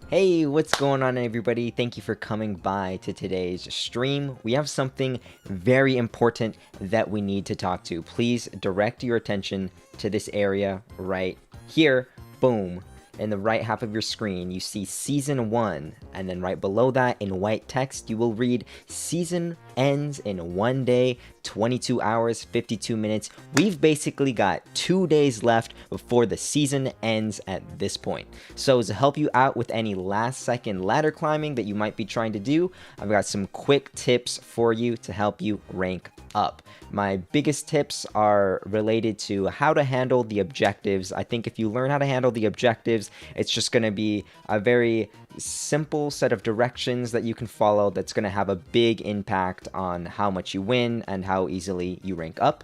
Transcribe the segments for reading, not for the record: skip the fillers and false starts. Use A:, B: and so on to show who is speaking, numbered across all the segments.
A: Hey, what's going on everybody? Thank you for coming by to today's stream. We have something very important that we need to talk to. Please direct your attention to this area right here. Boom. In the right half of your screen, you see Season 1, and then right below that, in white text, you will read Season ends in 1 day, 22 hours, 52 minutes. We've basically got 2 days left before the season ends at this point. So to help you out with any last-second ladder climbing that you might be trying to do, I've got some quick tips for you to help you rank up. My biggest tips are related to how to handle the objectives. I think if you learn how to handle the objectives, it's just going to be a very simple set of directions that you can follow that's going to have a big impact on how much you win and how easily you rank up.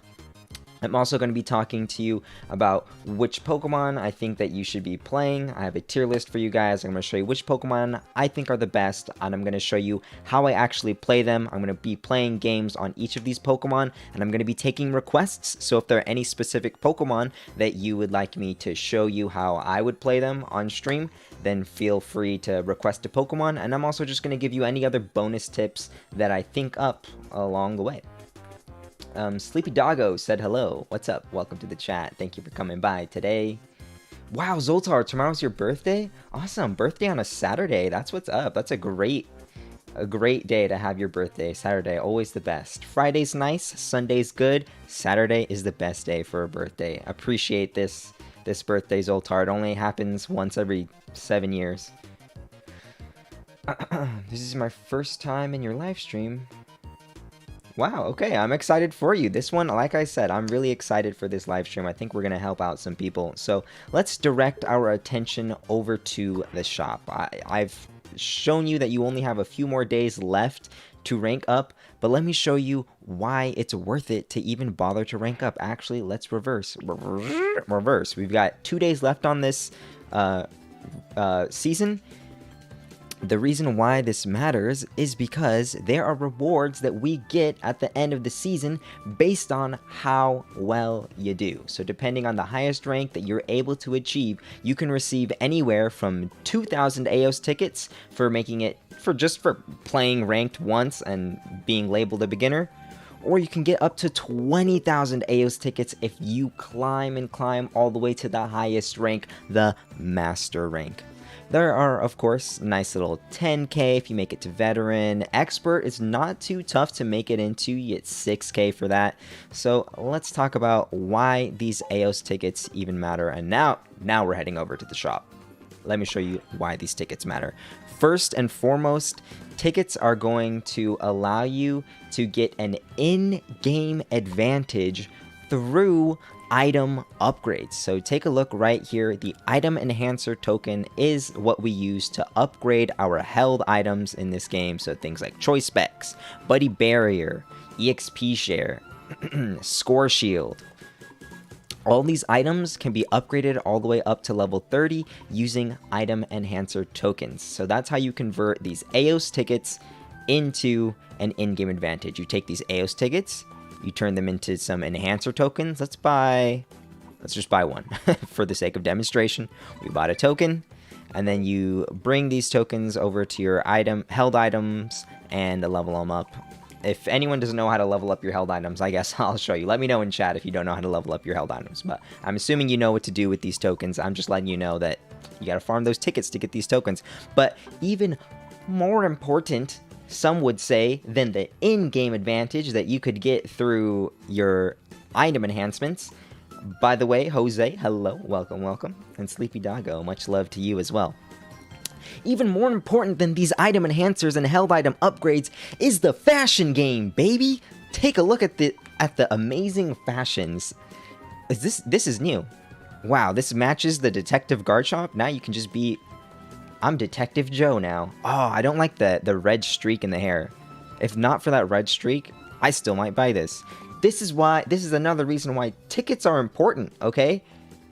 A: I'm also going to be talking to you about which Pokemon I think that you should be playing. I have a tier list for you guys. I'm going to show you which Pokemon I think are the best, and I'm going to show you how I actually play them. I'm going to be playing games on each of these Pokemon, and I'm going to be taking requests. So if there are any specific Pokemon that you would like me to show you how I would play them on stream, then feel free to request a Pokemon, and I'm also just going to give you any other bonus tips that I think up along the way. Sleepy Doggo said hello. What's up? Welcome to the chat. Thank you for coming by today. Wow, Zoltar, tomorrow's your birthday? Awesome. Birthday on a Saturday. That's what's up. That's a great day to have your birthday. Saturday, always the best. Friday's nice. Sunday's good. Saturday is the best day for a birthday. Appreciate this birthday, Zoltar. It only happens once every 7 years. This is my first time in your live stream. Wow, okay, I'm excited for you. This one, like I said, I'm really excited for this live stream. I think we're going to help out some people. So let's direct our attention over to the shop. I've shown you that you only have a few more days left to rank up, but let me show you why it's worth it to even bother to rank up. Actually, let's reverse. We've got 2 days left on this season. The reason why this matters is because there are rewards that we get at the end of the season based on how well you do. So depending on the highest rank that you're able to achieve, you can receive anywhere from 2,000 aeos tickets for making it for playing ranked once and being labeled a beginner. Or you can get up to 20,000 aeos tickets if you climb and climb all the way to the highest rank, the master rank. There are, of course, nice little 10k if you make it to veteran. Expert is not too tough to make it into. You get 6k for that. So let's talk about why these aeos tickets even matter. And now we're heading over to the shop. Let me show you why these tickets matter. First and foremost, tickets are going to allow you to get an in-game advantage through item upgrades. So take a look right here. The item enhancer token is what we use to upgrade our held items in this game. So things like choice specs, buddy barrier, exp share, score shield. All these items can be upgraded all the way up to level 30 using item enhancer tokens. So that's how you convert these aeos tickets into an in-game advantage. You take these aeos tickets, you turn them into some enhancer tokens. Let's just buy one for the sake of demonstration. We bought a token, and then you bring these tokens over to your held items and level them up. If anyone doesn't know how to level up your held items, I guess I'll show you. Let me know in chat if you don't know how to level up your held items. But I'm assuming you know what to do with these tokens. I'm just letting you know that you got to farm those tickets to get these tokens. But even more important, some would say, than the in-game advantage that you could get through your item enhancements. By the way, Jose, hello, welcome. And Sleepy Doggo, much love to you as well. Even more important than these item enhancers and held item upgrades is the fashion game, baby! Take a look at the amazing fashions. This is new. Wow, this matches the Detective Guard Shop. Now you can just be... I'm Detective Joe now. Oh, I don't like the red streak in the hair. If not for that red streak, I still might buy this. This is another reason why tickets are important, okay?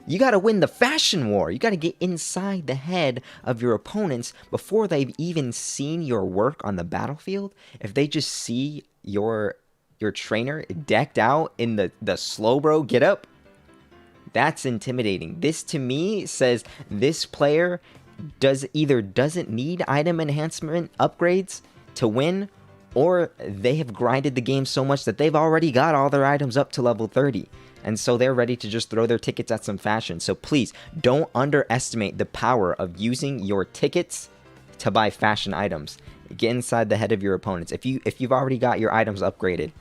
A: You gotta win the fashion war. You gotta get inside the head of your opponents before they've even seen your work on the battlefield. If they just see your trainer decked out in the Slowbro getup, that's intimidating. This, to me, says this player doesn't need item enhancement upgrades to win, or they have grinded the game so much that they've already got all their items up to level 30. And so they're ready to just throw their tickets at some fashion. So please, don't underestimate the power of using your tickets to buy fashion items. Get inside the head of your opponents. If you've already got your items upgraded,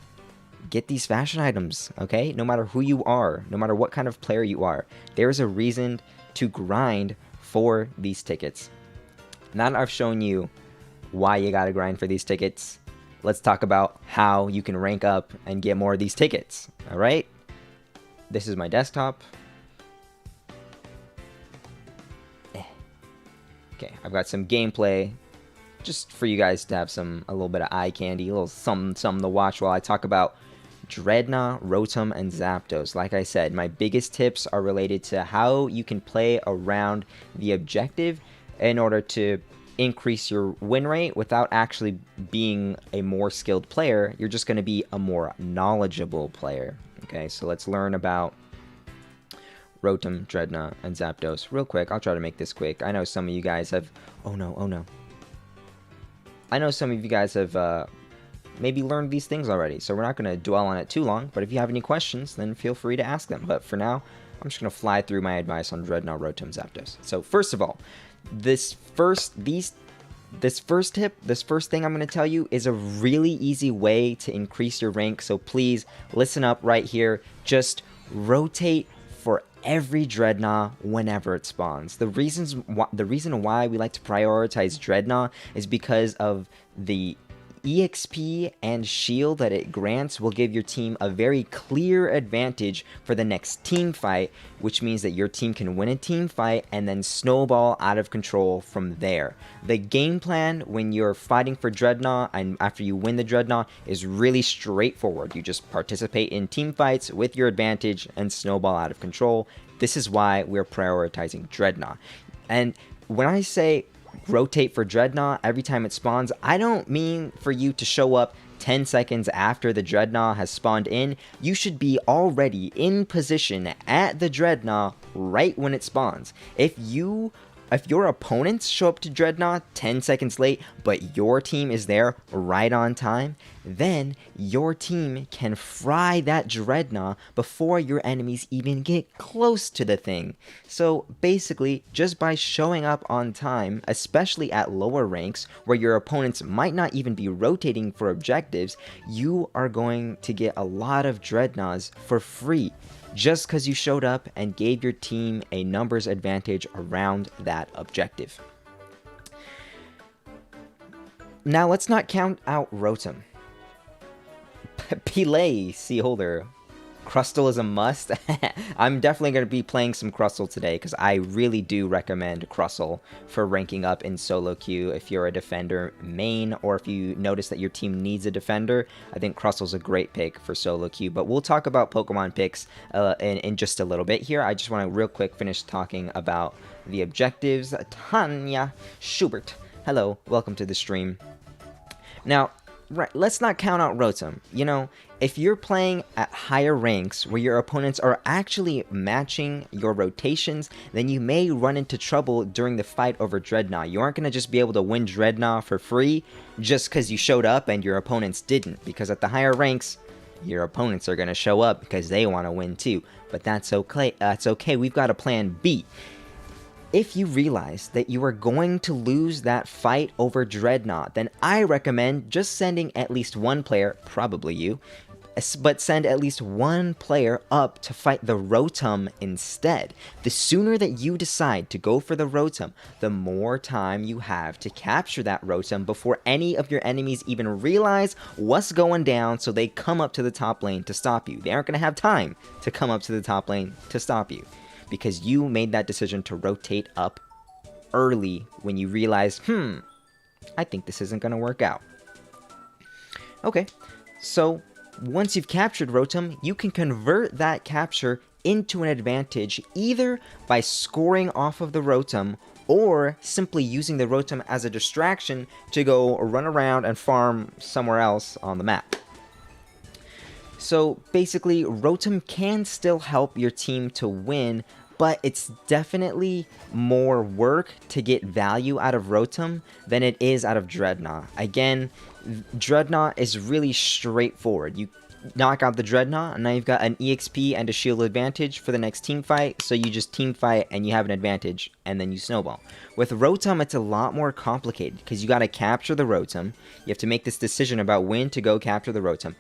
A: get these fashion items, okay? No matter who you are, no matter what kind of player you are, there's a reason to grind for these tickets. Now that I've shown you why you gotta grind for these tickets, let's talk about how you can rank up and get more of these tickets, alright? This is my desktop. Okay, I've got some gameplay just for you guys to have a little bit of eye candy, a little something to watch while I talk about Drednaw, Rotom, and Zapdos. Like I said, my biggest tips are related to how you can play around the objective in order to increase your win rate without actually being a more skilled player. You're just going to be a more knowledgeable player. Okay, so let's learn about Rotom, Drednaw, and Zapdos real quick. I'll try to make this quick. I know some of you guys have... Oh no. I know some of you guys have maybe learned these things already, so we're not going to dwell on it too long, but if you have any questions, then feel free to ask them. But for now, I'm just going to fly through my advice on Drednaw, Rotom, Zapdos. So first of all, this first thing I'm going to tell you is a really easy way to increase your rank, so please listen up right here. Just rotate for every Drednaw whenever it spawns. The reason why we like to prioritize Drednaw is because of the EXP and shield that it grants will give your team a very clear advantage for the next team fight, which means that your team can win a team fight and then snowball out of control from there. The game plan when you're fighting for Drednaw and after you win the Drednaw is really straightforward. You just participate in team fights with your advantage and snowball out of control. This is why we're prioritizing Drednaw. And when I say rotate for Drednaw every time it spawns, I don't mean for you to show up 10 seconds after the Drednaw has spawned in. You should be already in position at the Drednaw right when it spawns. If your opponents show up to Drednaw 10 seconds late, but your team is there right on time, then your team can fry that Drednaw before your enemies even get close to the thing. So basically, just by showing up on time, especially at lower ranks where your opponents might not even be rotating for objectives, you are going to get a lot of Drednaws for free, just because you showed up and gave your team a numbers advantage around that objective. Now let's not count out Rotom. Pelay, Seaholder. Crustle is a must. I'm definitely going to be playing some Crustle today because I really do recommend Crustle for ranking up in solo queue if you're a defender main or if you notice that your team needs a defender. I think Crustle's a great pick for solo queue, but we'll talk about Pokemon picks in just a little bit here. I just want to real quick finish talking about the objectives. Tanya Schubert, hello, welcome to the stream. Now, right, let's not count out Rotom. You know, if you're playing at higher ranks where your opponents are actually matching your rotations, then you may run into trouble during the fight over Drednaw. You aren't going to just be able to win Drednaw for free just because you showed up and your opponents didn't. Because at the higher ranks, your opponents are going to show up because they want to win too. But that's okay. That's okay. We've got a plan B. If you realize that you are going to lose that fight over Drednaw, then I recommend just sending at least one player, probably you, but send at least one player up to fight the Rotom instead. The sooner that you decide to go for the Rotom, the more time you have to capture that Rotom before any of your enemies even realize what's going down, so they come up to the top lane to stop you. They aren't going to have time to come up to the top lane to stop you, because you made that decision to rotate up early when you realized, I think this isn't going to work out. Okay, so once you've captured Rotom, you can convert that capture into an advantage either by scoring off of the Rotom or simply using the Rotom as a distraction to go run around and farm somewhere else on the map. So basically, Rotom can still help your team to win but it's definitely more work to get value out of Rotom than it is out of Drednaw. Again, Drednaw is really straightforward. You knock out the Drednaw, and now you've got an EXP and a shield advantage for the next team fight, so you just team fight and you have an advantage, and then you snowball. With Rotom, it's a lot more complicated, because you gotta capture the Rotom, you have to make this decision about when to go capture the Rotom,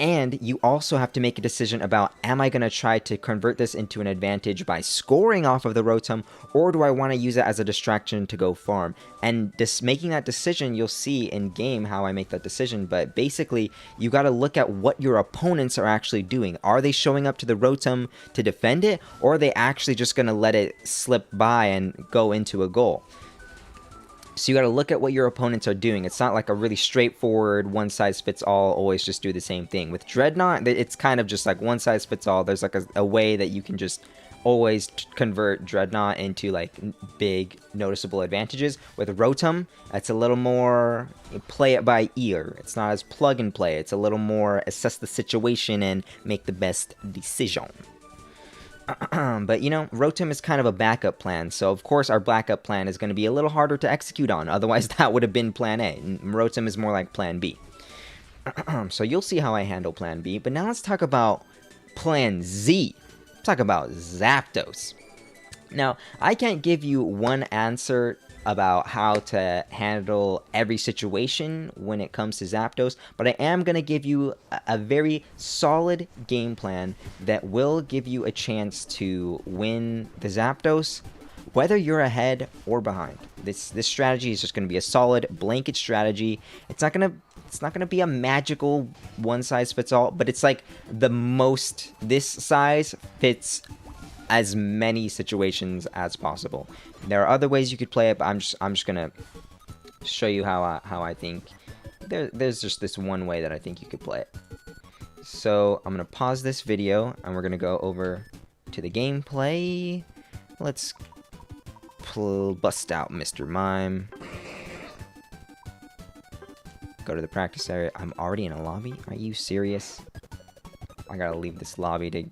A: and you also have to make a decision about, am I going to try to convert this into an advantage by scoring off of the Rotom, or do I want to use it as a distraction to go farm? And making that decision, you'll see in game how I make that decision, but basically, you got to look at what your opponents are actually doing. Are they showing up to the Rotom to defend it, or are they actually just going to let it slip by and go into a goal? So you got to look at what your opponents are doing. It's not like a really straightforward one-size-fits-all, always just do the same thing. With Drednaw, it's kind of just like one-size-fits-all. There's like a way that you can just always convert Drednaw into like big noticeable advantages. With Rotom, it's a little more play it by ear. It's not as plug and play. It's a little more assess the situation and make the best decision. But, you know, Rotom is kind of a backup plan, so of course our backup plan is going to be a little harder to execute on, otherwise that would have been plan A. Rotom is more like plan B. So you'll see how I handle plan B, but now let's talk about plan Z. Let's talk about Zapdos. Now, I can't give you one answer about how to handle every situation when it comes to Zapdos, but I am going to give you a very solid game plan that will give you a chance to win the Zapdos, whether you're ahead or behind. This strategy is just going to be a solid blanket strategy. It's not going to be a magical one-size-fits-all, but it's like the most this size fits as many situations as possible. There are other ways you could play it, but I'm just gonna show you how I think. There's just this one way that I think you could play it. So I'm gonna pause this video and we're gonna go over to the gameplay. Let's bust out Mr. Mime. Go to the practice area. I'm already in a lobby. Are you serious? I gotta leave this lobby to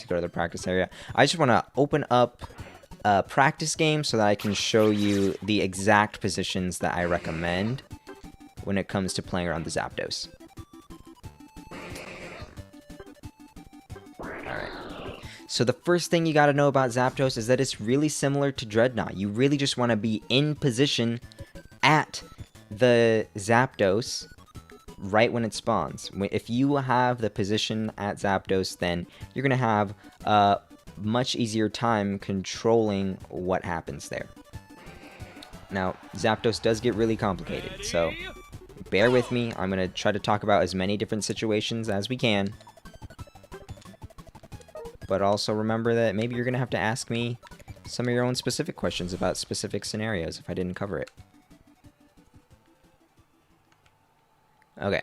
A: go to the practice area. I just want to open up a practice game so that I can show you the exact positions that I recommend when it comes to playing around the Zapdos. Alright. So the first thing you got to know about Zapdos is that it's really similar to Drednaw. You really just want to be in position at the Zapdos right when it spawns. If you have the position at Zapdos, then you're going to have a much easier time controlling what happens there. Now, Zapdos does get really complicated, so bear with me. I'm going to try to talk about as many different situations as we can. But also remember that maybe you're going to have to ask me some of your own specific questions about specific scenarios if I didn't cover it. Okay,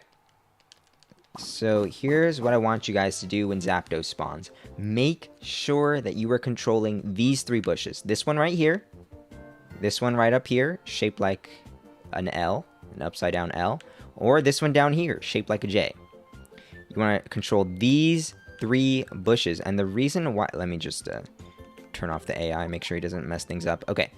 A: so here's what I want you guys to do when Zapdos spawns. Make sure that you are controlling these three bushes. This one right here, this one right up here, shaped like an L, an upside down L, or this one down here, shaped like a J. You want to control these three bushes, and the reason why, let me just turn off the AI, make sure he doesn't mess things up. Okay.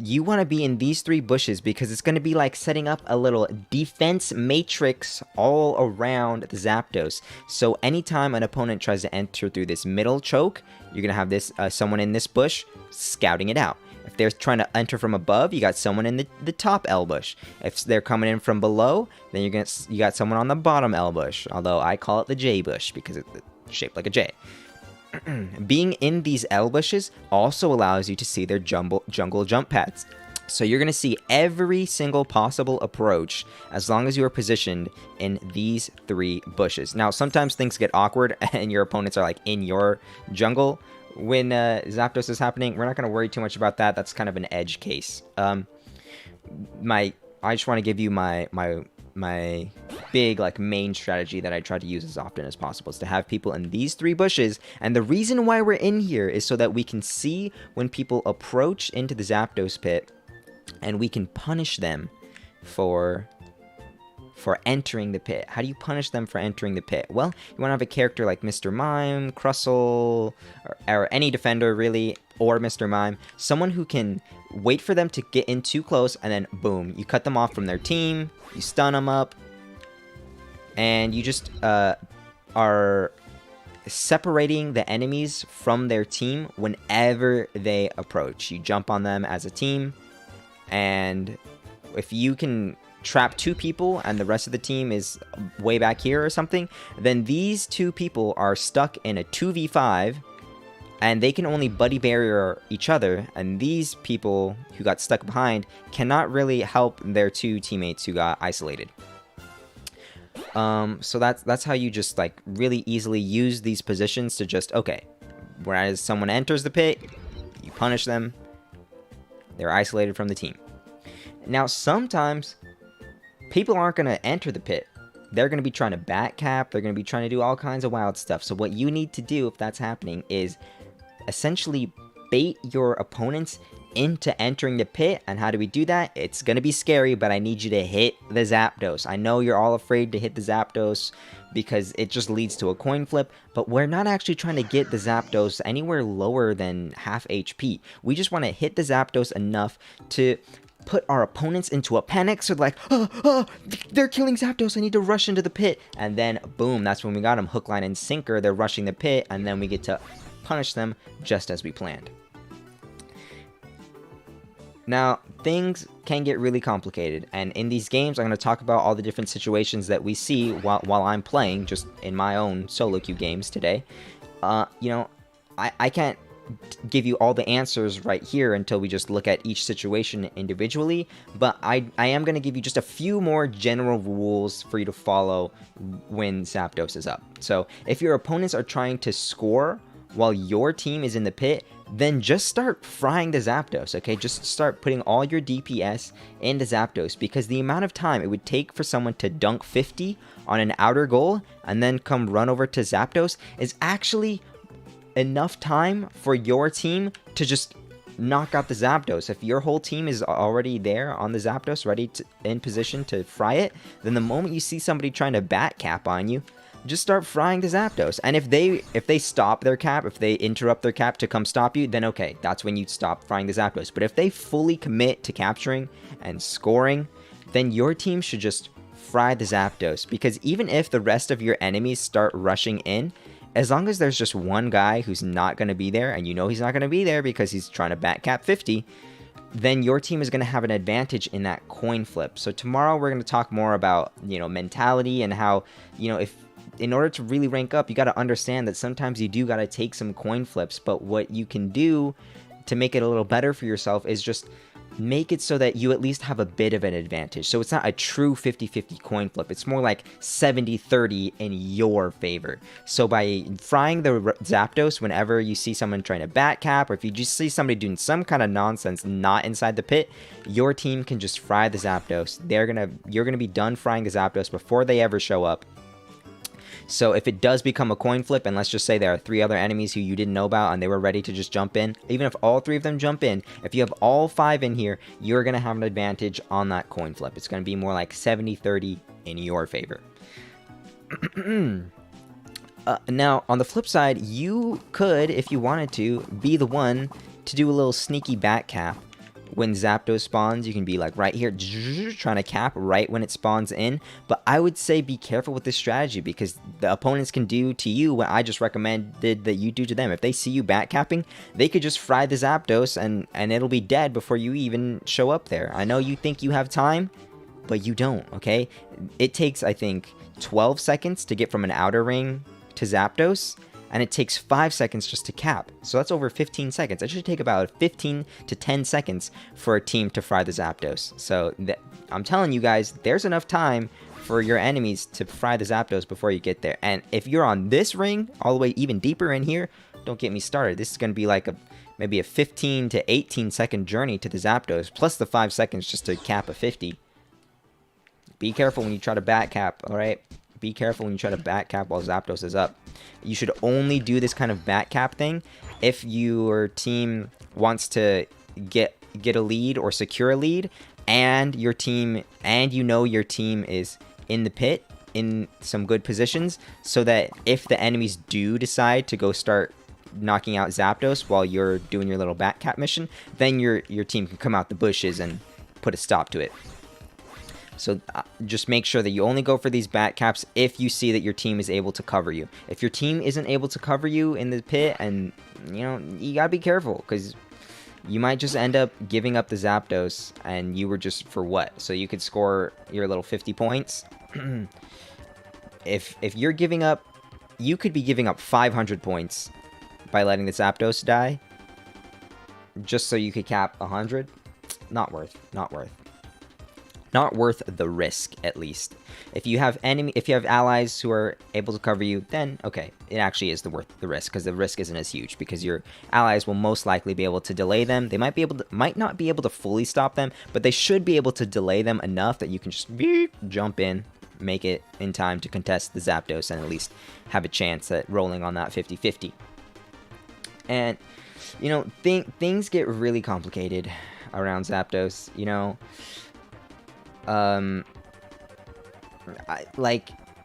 A: You want to be in these three bushes because it's going to be like setting up a little defense matrix all around the Zapdos. So anytime an opponent tries to enter through this middle choke, you're going to have this someone in this bush scouting it out. If they're trying to enter from above, you got someone in the top L bush. If they're coming in from below, then you got someone on the bottom L bush. Although I call it the J bush because it's shaped like a J. Being in these L bushes also allows you to see their jungle jump pads. So you're going to see every single possible approach as long as you are positioned in these three bushes. Now, sometimes things get awkward and your opponents are like in your jungle. When Zapdos is happening, we're not going to worry too much about that. That's kind of an edge case. I just want to give you my big like main strategy that I try to use as often as possible is to have people in these three bushes, and the reason why we're in here is so that we can see when people approach into the Zapdos pit and we can punish them for for entering the pit. How do you punish them for entering the pit? Well, you want to have a character like Mr. Mime, Crustle, or any defender really, or Mr. Mime. Someone who can wait for them to get in too close, and then boom, you cut them off from their team, you stun them up, and you just are separating the enemies from their team whenever they approach. You jump on them as a team, and if you can trap 2 people and the rest of the team is way back here or something, then these 2 people are stuck in a 2v5, and they can only buddy barrier each other, and these people who got stuck behind cannot really help their 2 teammates who got isolated. So that's how you just like really easily use these positions to just, okay, whereas someone enters the pit, you punish them, they're isolated from the team. Now sometimes people aren't going to enter the pit. They're going to be trying to back cap, they're going to be trying to do all kinds of wild stuff. So what you need to do if that's happening is essentially bait your opponents into entering the pit. And how do we do that? It's gonna be scary, but I need you to hit the Zapdos. I know you're all afraid to hit the Zapdos because it just leads to a coin flip, but we're not actually trying to get the Zapdos anywhere lower than half HP. We just want to hit the Zapdos enough to put our opponents into a panic, so they're like, they're killing Zapdos, I need to rush into the pit. And then boom, that's when we got them, hook, line, and sinker. They're rushing the pit, and then we get to punish them just as we planned. Now, things can get really complicated, and in these games, I'm going to talk about all the different situations that we see while I'm playing, just in my own solo queue games today. You know, I can't give you all the answers right here until we just look at each situation individually, but I am going to give you just a few more general rules for you to follow when Zapdos is up. So, if your opponents are trying to score while your team is in the pit, then just start frying the Zapdos, okay? Just start putting all your DPS into Zapdos, because the amount of time it would take for someone to dunk 50 on an outer goal and then come run over to Zapdos is actually enough time for your team to just knock out the Zapdos. If your whole team is already there on the Zapdos, ready to, in position to fry it, then the moment you see somebody trying to bat cap on you, just start frying the Zapdos. And if they stop their cap, if they interrupt their cap to come stop you, then okay, that's when you stop frying the Zapdos. But if they fully commit to capturing and scoring, then your team should just fry the Zapdos. Because even if the rest of your enemies start rushing in, as long as there's just one guy who's not going to be there, and you know he's not going to be there because he's trying to bat cap 50, then your team is going to have an advantage in that coin flip. So tomorrow we're going to talk more about, you know, mentality and how, you know, if in order to really rank up, you got to understand that sometimes you do got to take some coin flips, but what you can do to make it a little better for yourself is just make it so that you at least have a bit of an advantage. So it's not a true 50-50 coin flip. It's more like 70-30 in your favor. So by frying the Zapdos whenever you see someone trying to bat cap, or if you just see somebody doing some kind of nonsense not inside the pit, your team can just fry the Zapdos. You're gonna be done frying the Zapdos before they ever show up. So if it does become a coin flip, and let's just say there are 3 other enemies who you didn't know about and they were ready to just jump in, even if all 3 of them jump in, if you have all 5 in here, you're going to have an advantage on that coin flip. It's going to be more like 70-30 in your favor. Now, on the flip side, you could, if you wanted to, be the one to do a little sneaky bat cap. When Zapdos spawns, you can be like right here, trying to cap right when it spawns in. But I would say be careful with this strategy, because the opponents can do to you what I just recommended that you do to them. If they see you bat capping, they could just fry the Zapdos and it'll be dead before you even show up there. I know you think you have time, but you don't, okay? It takes, I think, 12 seconds to get from an outer ring to Zapdos, and it takes 5 seconds just to cap. So that's over 15 seconds. It should take about 15 to 10 seconds for a team to fry the Zapdos. So I'm telling you guys, there's enough time for your enemies to fry the Zapdos before you get there. And if you're on this ring, all the way even deeper in here, don't get me started. This is going to be like maybe a 15 to 18 second journey to the Zapdos, plus the 5 seconds just to cap a 50. Be careful when you try to bat cap, alright? Be careful when you try to bat cap while Zapdos is up. You should only do this kind of bat cap thing if your team wants to get a lead or secure a lead, and your team, and you know your team is in the pit in some good positions, so that if the enemies do decide to go start knocking out Zapdos while you're doing your little Batcap mission, then your team can come out the bushes and put a stop to it. So just make sure that you only go for these Batcaps if you see that your team is able to cover you. If your team isn't able to cover you in the pit, and you gotta be careful, because you might just end up giving up the Zapdos, and you were just for what? So you could score your little 50 points. If you're giving up, you could be giving up 500 points by letting the Zapdos die, just so you could cap 100. Not worth the risk, at least. If you have allies who are able to cover you, then okay, it actually is worth the risk, because the risk isn't as huge, because your allies will most likely be able to delay them. They might not be able to fully stop them, but they should be able to delay them enough that you can just jump in, make it in time to contest the Zapdos, and at least have a chance at rolling on that 50-50. And things get really complicated around Zapdos.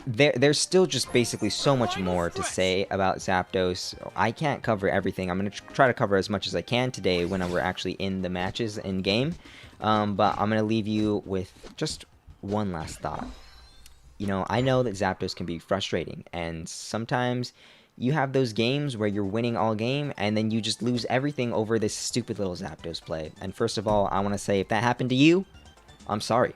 A: There's still just basically so much more to say about Zapdos. I can't cover everything. I'm going to try to cover as much as I can today when we're actually in the matches in game. But I'm going to leave you with just one last thought. I know that Zapdos can be frustrating, and sometimes you have those games where you're winning all game, and then you just lose everything over this stupid little Zapdos play. And first of all, I want to say, if that happened to you, I'm sorry.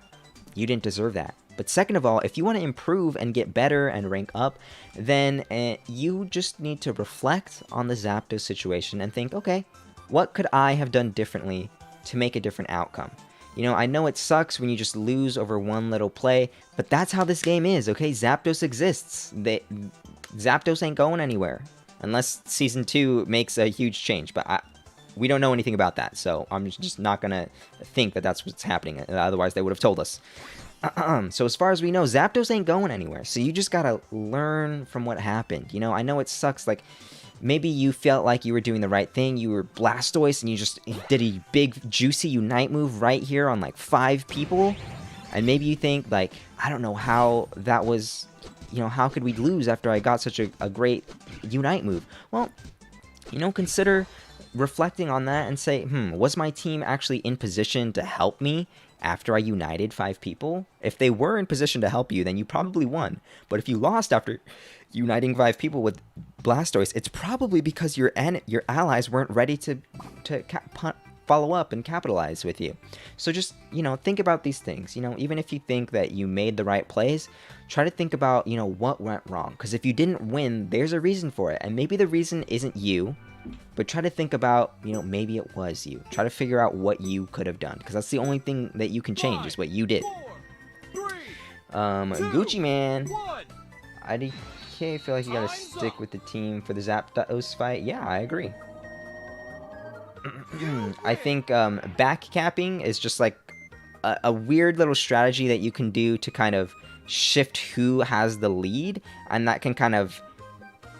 A: You didn't deserve that. But second of all, if you want to improve and get better and rank up, then you just need to reflect on the Zapdos situation and think, okay, what could I have done differently to make a different outcome? I know it sucks when you just lose over one little play, but that's how this game is, okay? Zapdos exists. Zapdos ain't going anywhere, unless Season 2 makes a huge change, but we don't know anything about that, so I'm just not going to think that that's what's happening. Otherwise, they would have told us. So as far as we know, Zapdos ain't going anywhere, so you just got to learn from what happened. I know it sucks, like, maybe you felt like you were doing the right thing, you were Blastoise, and you just did a big, juicy Unite move right here on, like, 5 people, and maybe you think, like, I don't know how that was... how could we lose after I got such a great Unite move? Well, consider reflecting on that and say, was my team actually in position to help me after I united 5 people? If they were in position to help you, then you probably won. But if you lost after uniting 5 people with Blastoise, it's probably because your allies weren't ready to follow up and capitalize with you. So just, think about these things. Even if you think that you made the right plays, try to think about, what went wrong. Because if you didn't win, there's a reason for it. And maybe the reason isn't you, but try to think about, maybe it was you. Try to figure out what you could have done. Because that's the only thing that you can change, is what you did. Gucci Man. IDK, I feel like you gotta stick with the team for the Zapdos fight. Yeah, I agree. I think backcapping is just like a weird little strategy that you can do to kind of shift who has the lead, and that can kind of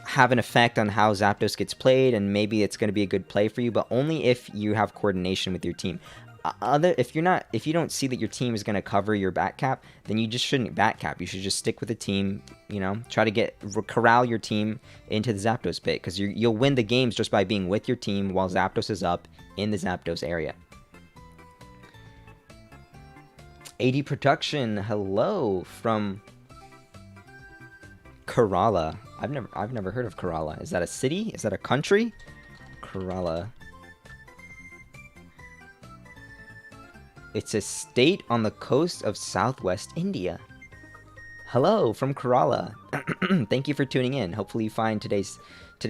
A: have an effect on how Zapdos gets played, and maybe it's going to be a good play for you, but only if you have coordination with your team. If you don't see that your team is going to cover your backcap, then you just shouldn't backcap. You should just stick with the team. Try to corral your team into the Zapdos pit, because you'll win the games just by being with your team while Zapdos is up in the Zapdos area. AD Production, hello from Kerala. I've never heard of Kerala. Is that a city? Is that a country? Kerala. It's a state on the coast of southwest India. Hello from Kerala. Thank you for tuning in. Hopefully you find today's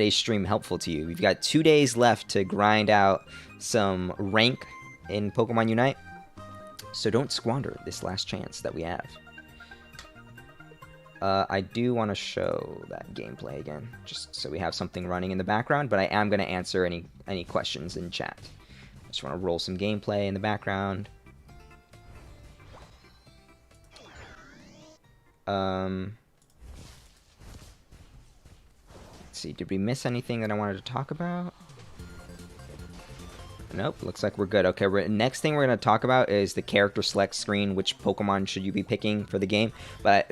A: stream helpful to you. We've got 2 days left to grind out some rank in Pokemon Unite, so don't squander this last chance that we have. I do want to show that gameplay again, just so we have something running in the background, but I am going to answer any questions in chat. I just want to roll some gameplay in the background. Let's see, did we miss anything that I wanted to talk about? Nope, looks like we're good. Okay, next thing we're going to talk about is the character select screen, which Pokemon should you be picking for the game. But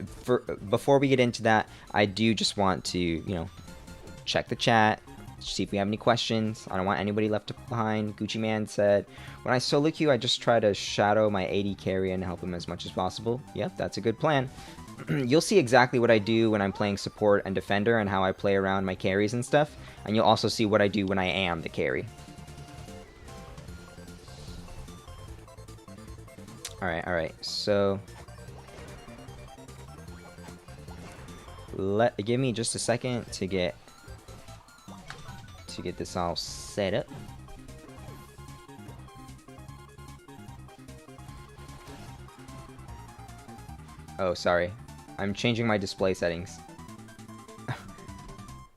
A: before we get into that, I do just want to, you know, check the chat, see if we have any questions. I don't want anybody left behind. Gucci Man said, when I solo queue, I just try to shadow my AD carry and help him as much as possible. Yep, that's a good plan. You'll see exactly what I do when I'm playing support and defender and how I play around my carries and stuff. And you'll also see what I do when I am the carry. Alright, so give me just a second to get this all set up. Oh, sorry. I'm changing my display settings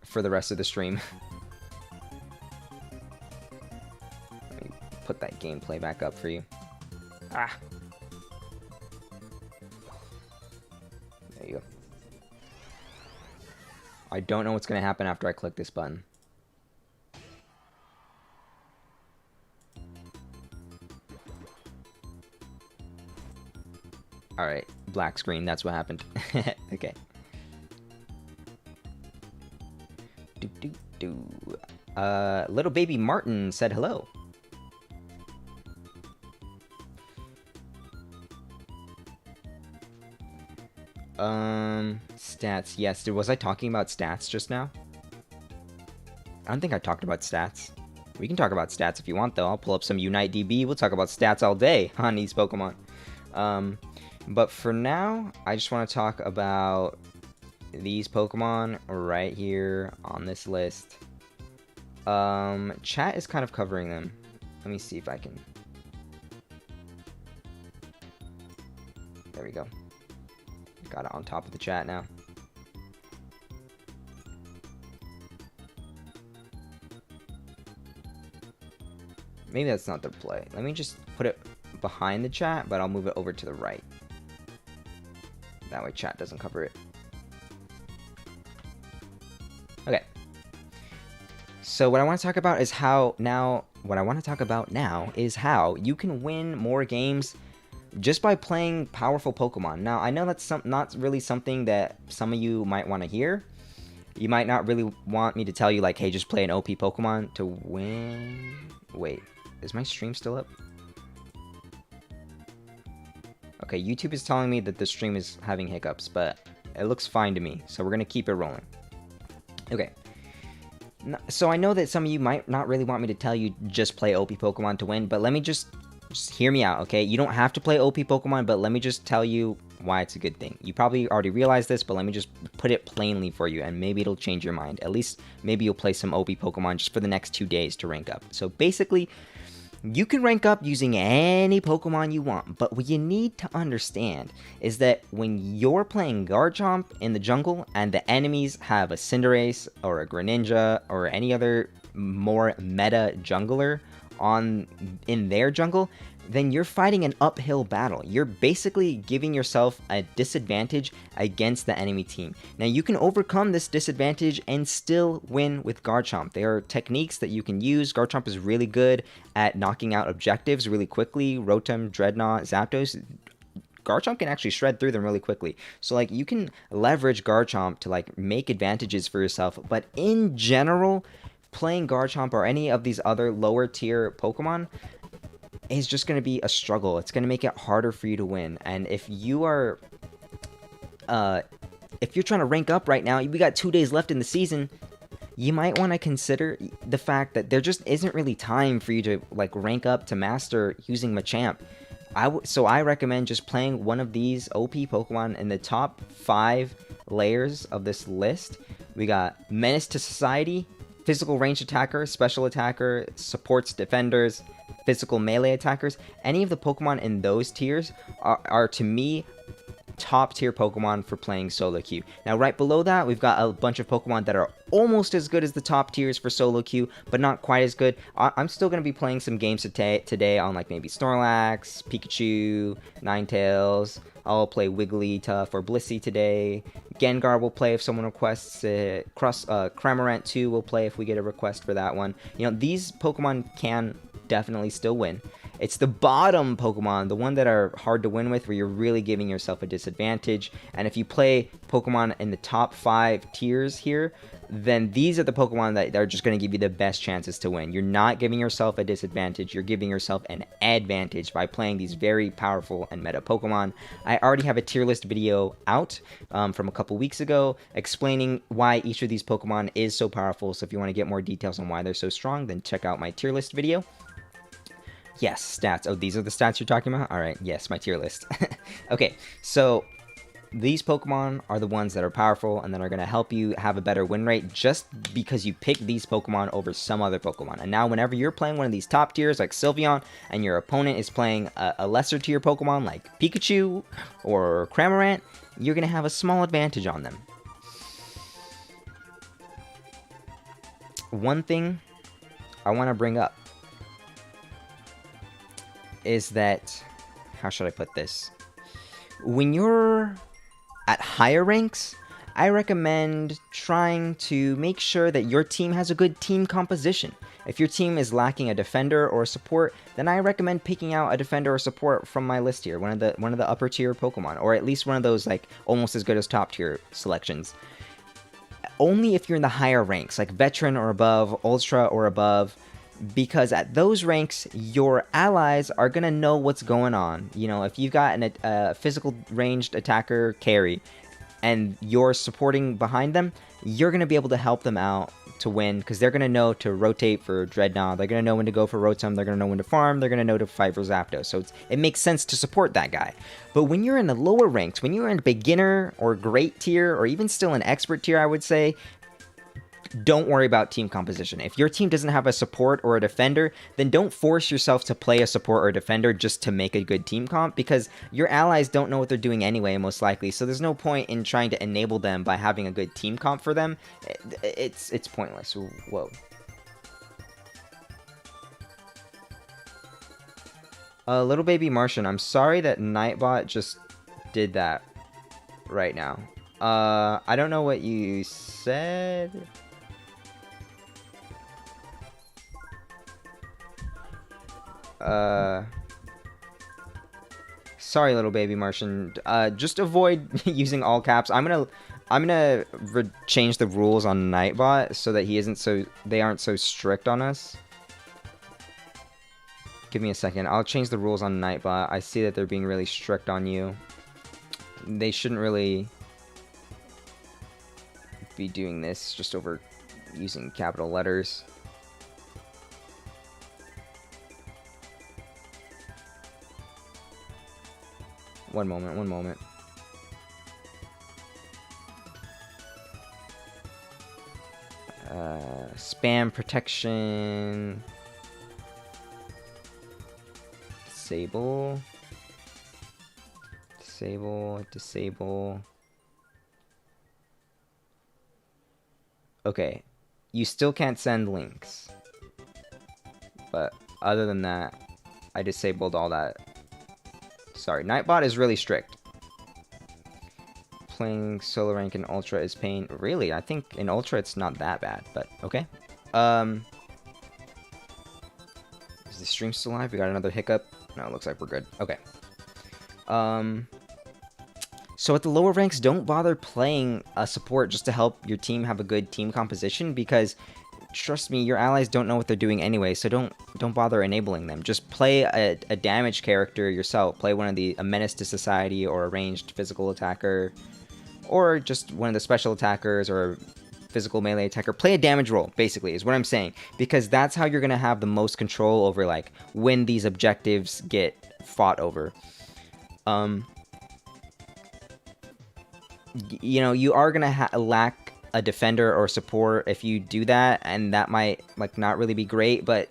A: for the rest of the stream. Let me put that gameplay back up for you. Ah. There you go. I don't know what's going to happen after I click this button. Alright, black screen, that's what happened. Okay. Little baby Martin said hello. Stats. Yes, was I talking about stats just now? I don't think I talked about stats. We can talk about stats if you want, though. I'll pull up some Unite DB. We'll talk about stats all day on these Pokemon. But for now, I just want to talk about these Pokemon right here on this list. Chat is kind of covering them. Let me see if I can... There we go. Got it on top of the chat now. Maybe that's not the play. Let me just put it behind the chat, but I'll move it over to the right. That way chat doesn't cover it. Okay. So what I want to talk about is how you can win more games just by playing powerful Pokemon. Now, I know that's not really something that some of you might want to hear. You might not really want me to tell you, like, hey, just play an OP Pokemon to win. Wait, is my stream still up? Okay, YouTube is telling me that the stream is having hiccups, but it looks fine to me, so we're going to keep it rolling. Okay. So I know that some of you might not really want me to tell you just play OP Pokemon to win, but let me just hear me out, okay? You don't have to play OP Pokemon, but let me just tell you why it's a good thing. You probably already realized this, but let me just put it plainly for you, and maybe it'll change your mind. At least, maybe you'll play some OP Pokemon just for the next 2 days to rank up. So basically, you can rank up using any Pokemon you want, but what you need to understand is that when you're playing Garchomp in the jungle, and the enemies have a Cinderace, or a Greninja, or any other more meta jungler in their jungle, then you're fighting an uphill battle. You're basically giving yourself a disadvantage against the enemy team. Now, you can overcome this disadvantage and still win with Garchomp. There are techniques that you can use. Garchomp is really good at knocking out objectives really quickly. Rotom, Drednaw, Zapdos, Garchomp can actually shred through them really quickly. So, like, you can leverage Garchomp to, like, make advantages for yourself. But in general, playing Garchomp or any of these other lower tier Pokemon is just going to be a struggle. It's going to make it harder for you to win. And if you are, if you're trying to rank up right now, we got 2 days left in the season, you might want to consider the fact that there just isn't really time for you to, like, rank up to master using Machamp. So I recommend just playing one of these OP Pokemon in the top 5 layers of this list. We got Menace to Society, Physical Range Attacker, Special Attacker, Supports Defenders, Physical Melee Attackers. Any of the Pokemon in those tiers are to me, top tier Pokemon for playing solo queue. Now, right below that, we've got a bunch of Pokemon that are almost as good as the top tiers for solo queue, but not quite as good. I'm still going to be playing some games today on, like, maybe Snorlax, Pikachu, Ninetales. I'll play Wigglytuff or Blissey today. Gengar will play if someone requests it. Cramorant 2 will play if we get a request for that one. You know, these Pokemon can definitely still win. It's the bottom Pokemon, the one that are hard to win with, where you're really giving yourself a disadvantage. And if you play Pokemon in the top 5 tiers here, then these are the Pokemon that are just going to give you the best chances to win. You're not giving yourself a disadvantage, you're giving yourself an advantage by playing these very powerful and meta Pokemon. I already have a tier list video out from a couple weeks ago explaining why each of these Pokemon is so powerful, so if you want to get more details on why they're so strong, then check out my tier list video. Yes, stats. Oh, these are the stats you're talking about? Alright, yes, my tier list. Okay, so these Pokemon are the ones that are powerful and that are going to help you have a better win rate just because you pick these Pokemon over some other Pokemon. And now whenever you're playing one of these top tiers like Sylveon and your opponent is playing a lesser tier Pokemon like Pikachu or Cramorant, you're going to have a small advantage on them. One thing I want to bring up is that, how should I put this? When you're at higher ranks, I recommend trying to make sure that your team has a good team composition. If your team is lacking a defender or a support, then I recommend picking out a defender or support from my list here, one of the upper tier Pokemon, or at least one of those like almost as good as top tier selections. Only if you're in the higher ranks, like Veteran or above, Ultra or above, because at those ranks, your allies are going to know what's going on. You know, if you've got a physical ranged attacker carry and you're supporting behind them, you're going to be able to help them out to win because they're going to know to rotate for Drednaw. They're going to know when to go for Rotom. They're going to know when to farm. They're going to know to fight for Zapdos. So it makes sense to support that guy. But when you're in the lower ranks, when you're in beginner or great tier or even still an expert tier, I would say, don't worry about team composition. If your team doesn't have a support or a defender, then don't force yourself to play a support or a defender just to make a good team comp, because your allies don't know what they're doing anyway, most likely. So there's no point in trying to enable them by having a good team comp for them. It's pointless. Whoa. Little baby Martian, I'm sorry that Nightbot just did that right now. I don't know what you said. Sorry, little baby Martian. Just avoid using all caps. I'm gonna change the rules on Nightbot so that they aren't so strict on us. Give me a second. I'll change the rules on Nightbot. I see that they're being really strict on you. They shouldn't really be doing this just over using capital letters. One moment. Spam protection. Disable. Okay. You still can't send links. But other than that, I disabled all that. Sorry, Nightbot is really strict. Playing solo rank in Ultra is pain. Really? I think in Ultra it's not that bad, but okay. Is the stream still live? We got another hiccup? No, it looks like we're good. Okay. So at the lower ranks, don't bother playing a support just to help your team have a good team composition, because trust me, your allies don't know what they're doing anyway, so don't bother enabling them. Just play a damage character yourself. Play one of a menace to society or a ranged physical attacker, or just one of the special attackers or a physical melee attacker. Play a damage role, basically, is what I'm saying, because that's how you're going to have the most control over like when these objectives get fought over. You know, you are going to lack a defender or support if you do that, and that might like not really be great, but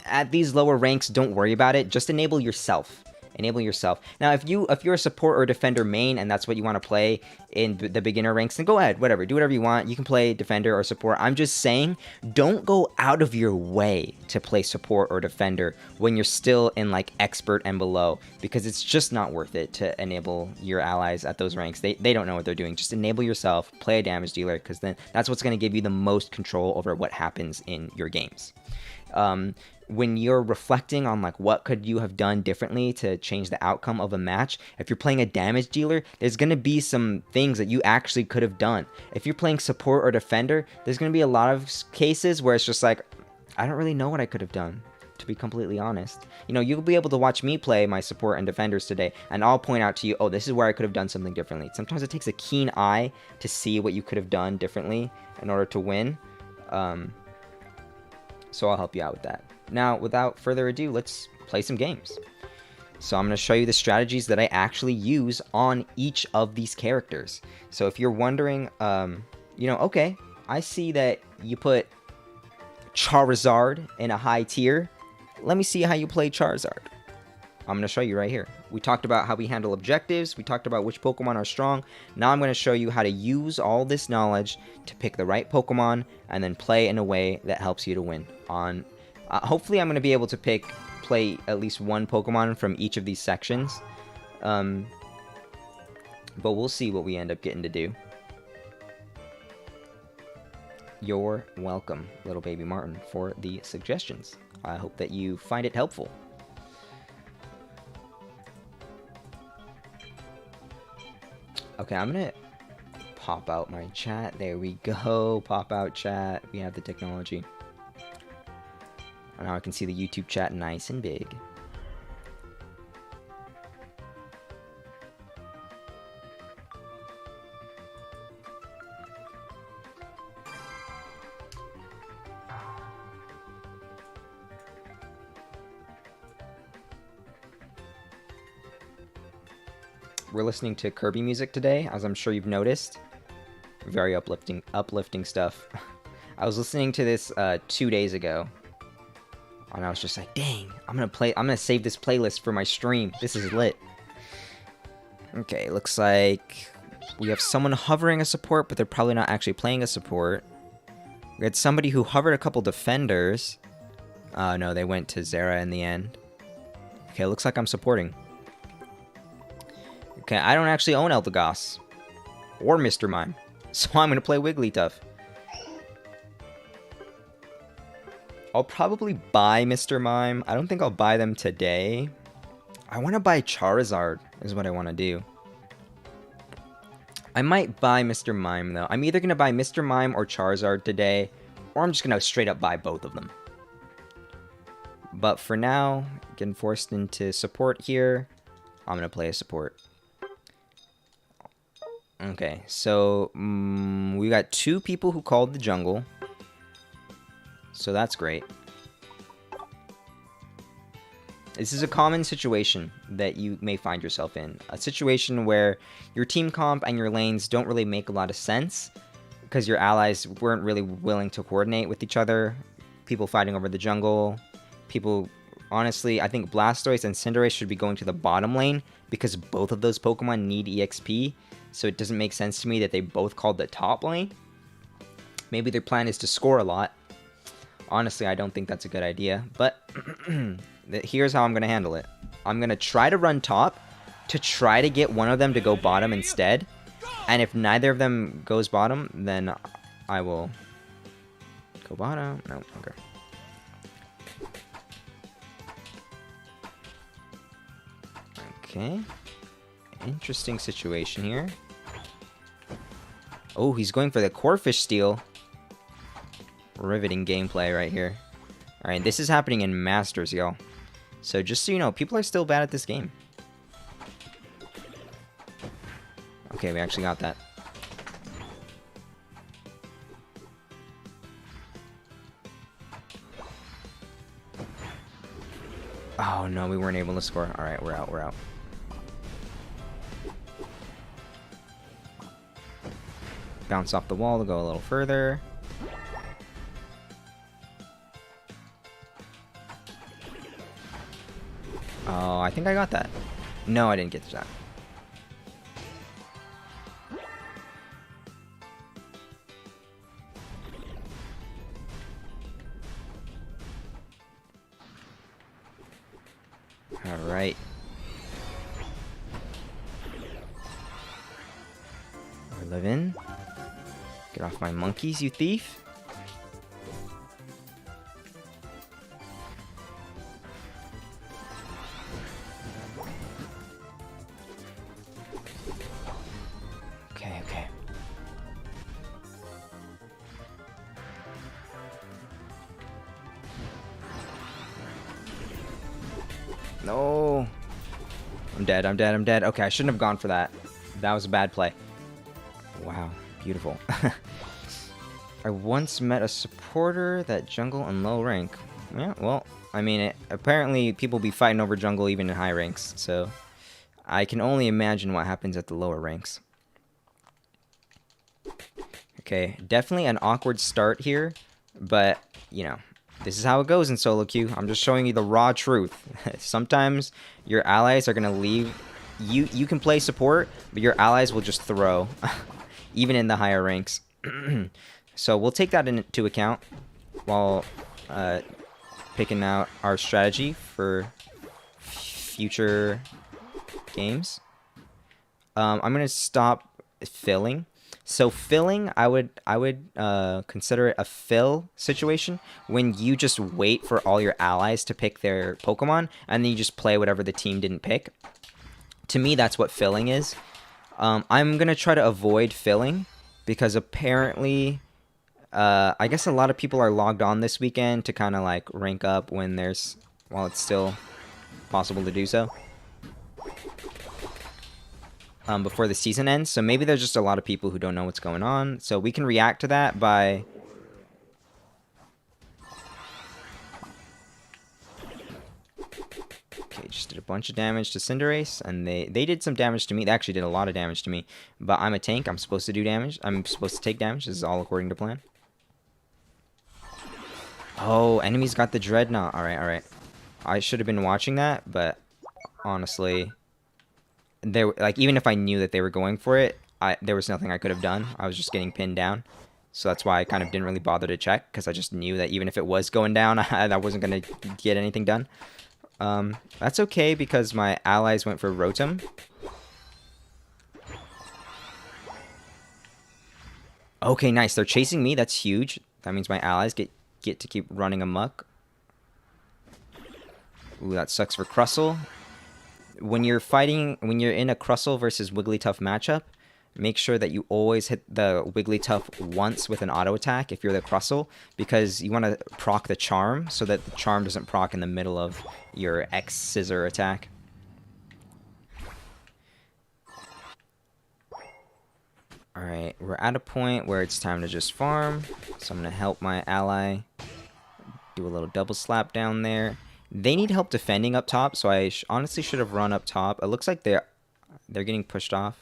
A: at these lower ranks, don't worry about it. Just enable yourself. Now, if you're a support or defender main and that's what you want to play in the beginner ranks, then go ahead, whatever, do whatever you want. You can play defender or support. I'm just saying, don't go out of your way to play support or defender when you're still in like expert and below, because it's just not worth it to enable your allies at those ranks. They don't know what they're doing. Just enable yourself, play a damage dealer, because then that's what's going to give you the most control over what happens in your games. When you're reflecting on like what could you have done differently to change the outcome of a match, if you're playing a damage dealer, there's going to be some things that you actually could have done. If you're playing support or defender, there's going to be a lot of cases where it's just like, I don't really know what I could have done, to be completely honest. You know, you'll be able to watch me play my support and defenders today, and I'll point out to you, oh, this is where I could have done something differently. Sometimes it takes a keen eye to see what you could have done differently in order to win. So I'll help you out with that. Now, without further ado, let's play some games. So I'm going to show you the strategies that I actually use on each of these characters. So if you're wondering, you know, okay, I see that you put Charizard in a high tier. Let me see how you play Charizard. I'm going to show you right here. We talked about how we handle objectives. We talked about which Pokemon are strong. Now I'm going to show you how to use all this knowledge to pick the right Pokemon and then play in a way that helps you to win. Hopefully I'm going to be able to play at least one Pokemon from each of these sections. But we'll see what we end up getting to do. You're welcome, little baby Martin, for the suggestions. I hope that you find it helpful. Okay, I'm gonna pop out my chat. There we go. Pop out chat. We have the technology. And now I can see the YouTube chat nice and big. We're listening to Kirby music today, as I'm sure you've noticed. Very uplifting stuff. I was listening to this 2 days ago, and I was just like, dang, I'm gonna save this playlist for my stream. This is lit. Okay, looks like we have someone hovering a support, but they're probably not actually playing a support. We had somebody who hovered a couple defenders. No, they went to Zera in the end. Okay, looks like I'm supporting. Okay, I don't actually own Eldegoss or Mr. Mime, so I'm going to play Wigglytuff. I'll probably buy Mr. Mime. I don't think I'll buy them today. I want to buy Charizard is what I want to do. I might buy Mr. Mime, though. I'm either going to buy Mr. Mime or Charizard today, or I'm just going to straight up buy both of them. But for now, getting forced into support here, I'm going to play a support. Okay, so we got 2 people who called the jungle. So that's great. This is a common situation that you may find yourself in. A situation where your team comp and your lanes don't really make a lot of sense because your allies weren't really willing to coordinate with each other. People fighting over the jungle. People, honestly, I think Blastoise and Cinderace should be going to the bottom lane because both of those Pokemon need EXP. So it doesn't make sense to me that they both called the top lane. Maybe their plan is to score a lot. Honestly, I don't think that's a good idea. But here's how I'm going to handle it. I'm going to try to run top to try to get one of them to go bottom instead. And if neither of them goes bottom, then I will go bottom. No, okay. Okay. Interesting situation here. Oh, he's going for the Corphish steal. Riveting gameplay right here. Alright, this is happening in Masters, y'all. So just so you know, people are still bad at this game. Okay, we actually got that. Oh no, we weren't able to score. Alright, we're out, we're out. Bounce off the wall to go a little further. Oh, I think I got that. No, I didn't get that. Alright. We're living. Get off my monkeys, you thief. No. I'm dead, I'm dead, I'm dead. Okay, I shouldn't have gone for that. That was a bad play. Wow, beautiful. I once met a supporter that jungle in low rank. Yeah, well, I mean, apparently people be fighting over jungle even in high ranks, so I can only imagine what happens at the lower ranks. Okay, definitely an awkward start here, but, you know, this is how it goes in solo queue. I'm just showing you the raw truth. Sometimes your allies are going to leave. You can play support, but your allies will just throw, even in the higher ranks. So we'll take that into account while picking out our strategy for future games. I'm going to stop filling. So filling, I would consider it a fill situation when you just wait for all your allies to pick their Pokemon, and then you just play whatever the team didn't pick. To me, that's what filling is. I'm going to try to avoid filling because apparently, I guess a lot of people are logged on this weekend to kind of like rank up while it's still possible to do so. Before the season ends, so maybe there's just a lot of people who don't know what's going on, so we can react to that by okay, just did a bunch of damage to Cinderace, and they did some damage to me. They actually did a lot of damage to me, but I'm a tank. I'm supposed to do damage. I'm supposed to take damage. This is all according to plan. Oh, enemies got the Drednaw. Alright. I should have been watching that, but honestly, even if I knew that they were going for it, there was nothing I could have done. I was just getting pinned down. So that's why I kind of didn't really bother to check, because I just knew that even if it was going down, I wasn't going to get anything done. That's okay, because my allies went for Rotom. Okay, nice. They're chasing me. That's huge. That means my allies get to keep running amok. Ooh, that sucks for Crustle. When you're in a Crustle versus Wigglytuff matchup, make sure that you always hit the Wigglytuff once with an auto attack if you're the Crustle, because you want to proc the Charm so that the Charm doesn't proc in the middle of your X Scissor attack. Alright, we're at a point where it's time to just farm, so I'm going to help my ally do a little double slap down there. They need help defending up top, so I honestly should have run up top. It looks like they're getting pushed off.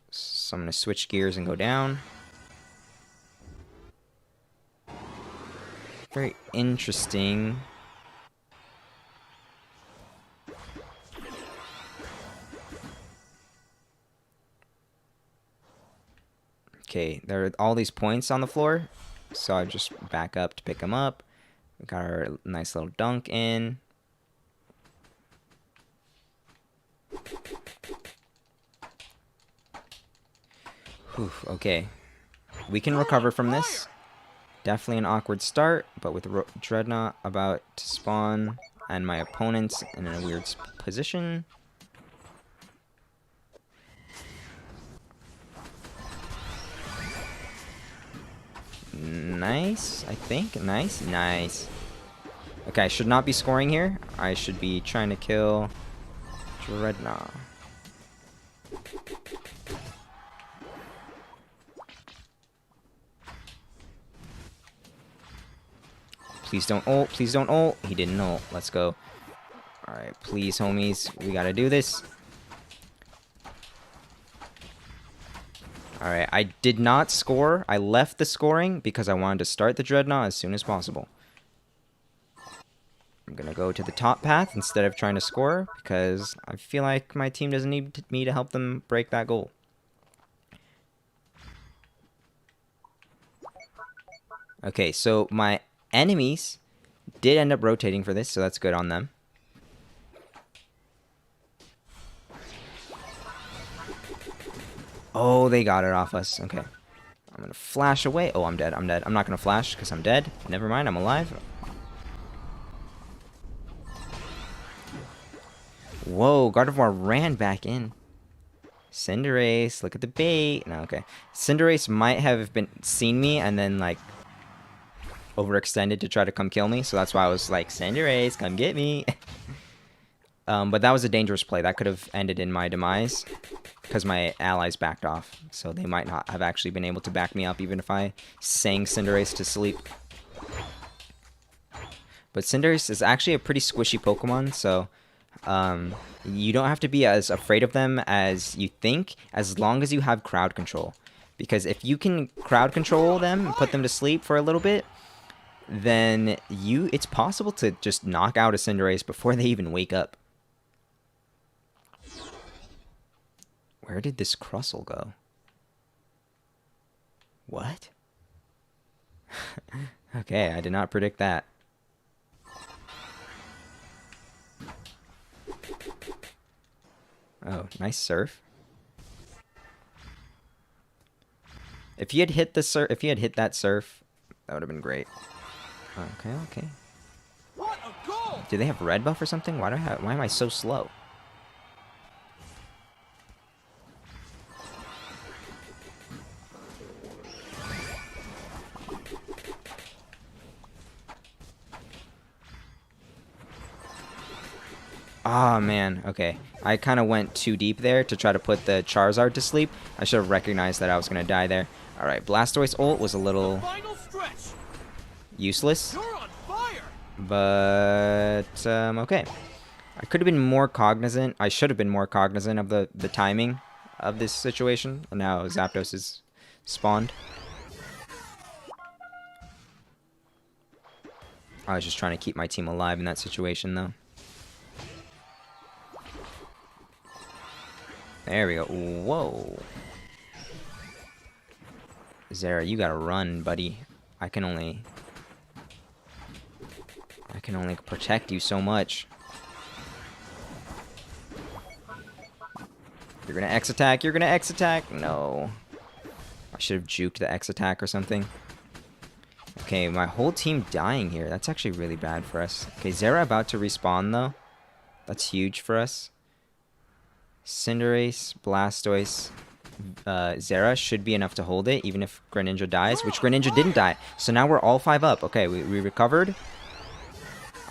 A: So I'm going to switch gears and go down. Very interesting. Okay, there are all these points on the floor, so I just back up to pick them up. We got our nice little dunk in. Whew, okay. We can recover from this. Definitely an awkward start, but with Drednaw about to spawn and my opponent's in a weird position. Nice, I think. Nice. Okay, I should not be scoring here. I should be trying to kill Drednaw. Please don't ult. Please don't ult. He didn't ult. Let's go. Alright, please, homies. We gotta do this. Alright, I did not score. I left the scoring because I wanted to start the Drednaw as soon as possible. I'm gonna go to the top path instead of trying to score because I feel like my team doesn't need me to help them break that goal. Okay, so my enemies did end up rotating for this, so that's good on them. Oh, they got it off us. Okay. I'm going to flash away. Oh, I'm dead. I'm not going to flash because I'm dead. Never mind. I'm alive. Whoa. Gardevoir ran back in. Cinderace. Look at the bait. No, okay. Cinderace might have seen me and then, like, overextended to try to come kill me. So that's why I was like, Cinderace, come get me. But that was a dangerous play. That could have ended in my demise because my allies backed off. So they might not have actually been able to back me up even if I sang Cinderace to sleep. But Cinderace is actually a pretty squishy Pokemon, so you don't have to be as afraid of them as you think, as long as you have crowd control. Because if you can crowd control them and put them to sleep for a little bit, then it's possible to just knock out a Cinderace before they even wake up. Where did this Crustle go? What? Okay, I did not predict that. Oh, nice surf. If you had hit the surf, if you had hit that surf, that would have been great. Okay, okay.
B: What a goal!
A: Do they have red buff or something? Why am I so slow? Ah, man. Okay. I kind of went too deep there to try to put the Charizard to sleep. I should have recognized that I was going to die there. Alright, Blastoise ult was a little useless.
B: You're on fire!
A: But, okay. I could have been more cognizant. I should have been more cognizant of the timing of this situation. And now Zapdos is spawned. I was just trying to keep my team alive in that situation, though. There we go. Whoa. Zera, you gotta run, buddy. I can only protect you so much. You're gonna X attack. You're gonna X attack. No. I should have juked the X attack or something. Okay, my whole team dying here. That's actually really bad for us. Okay, Zera about to respawn, though. That's huge for us. Cinderace, Blastoise, Zera should be enough to hold it, even if Greninja dies, which Greninja didn't die. So now we're all 5 up. Okay, we recovered.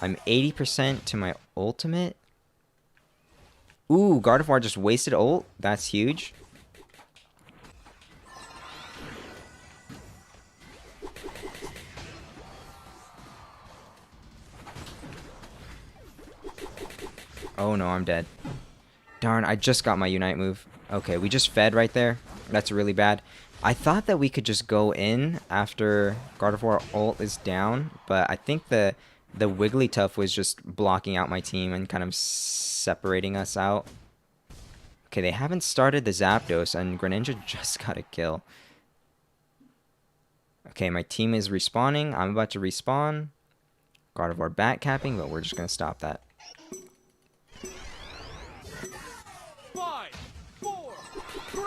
A: I'm 80% to my ultimate. Ooh, Gardevoir just wasted ult. That's huge. Oh no, I'm dead. Darn, I just got my Unite move. Okay, we just fed right there. That's really bad. I thought that we could just go in after Gardevoir ult is down, but I think the Wigglytuff was just blocking out my team and kind of separating us out. Okay, they haven't started the Zapdos, and Greninja just got a kill. Okay, my team is respawning. I'm about to respawn. Gardevoir back capping, but we're just going to stop that.
B: 5, 4, 3,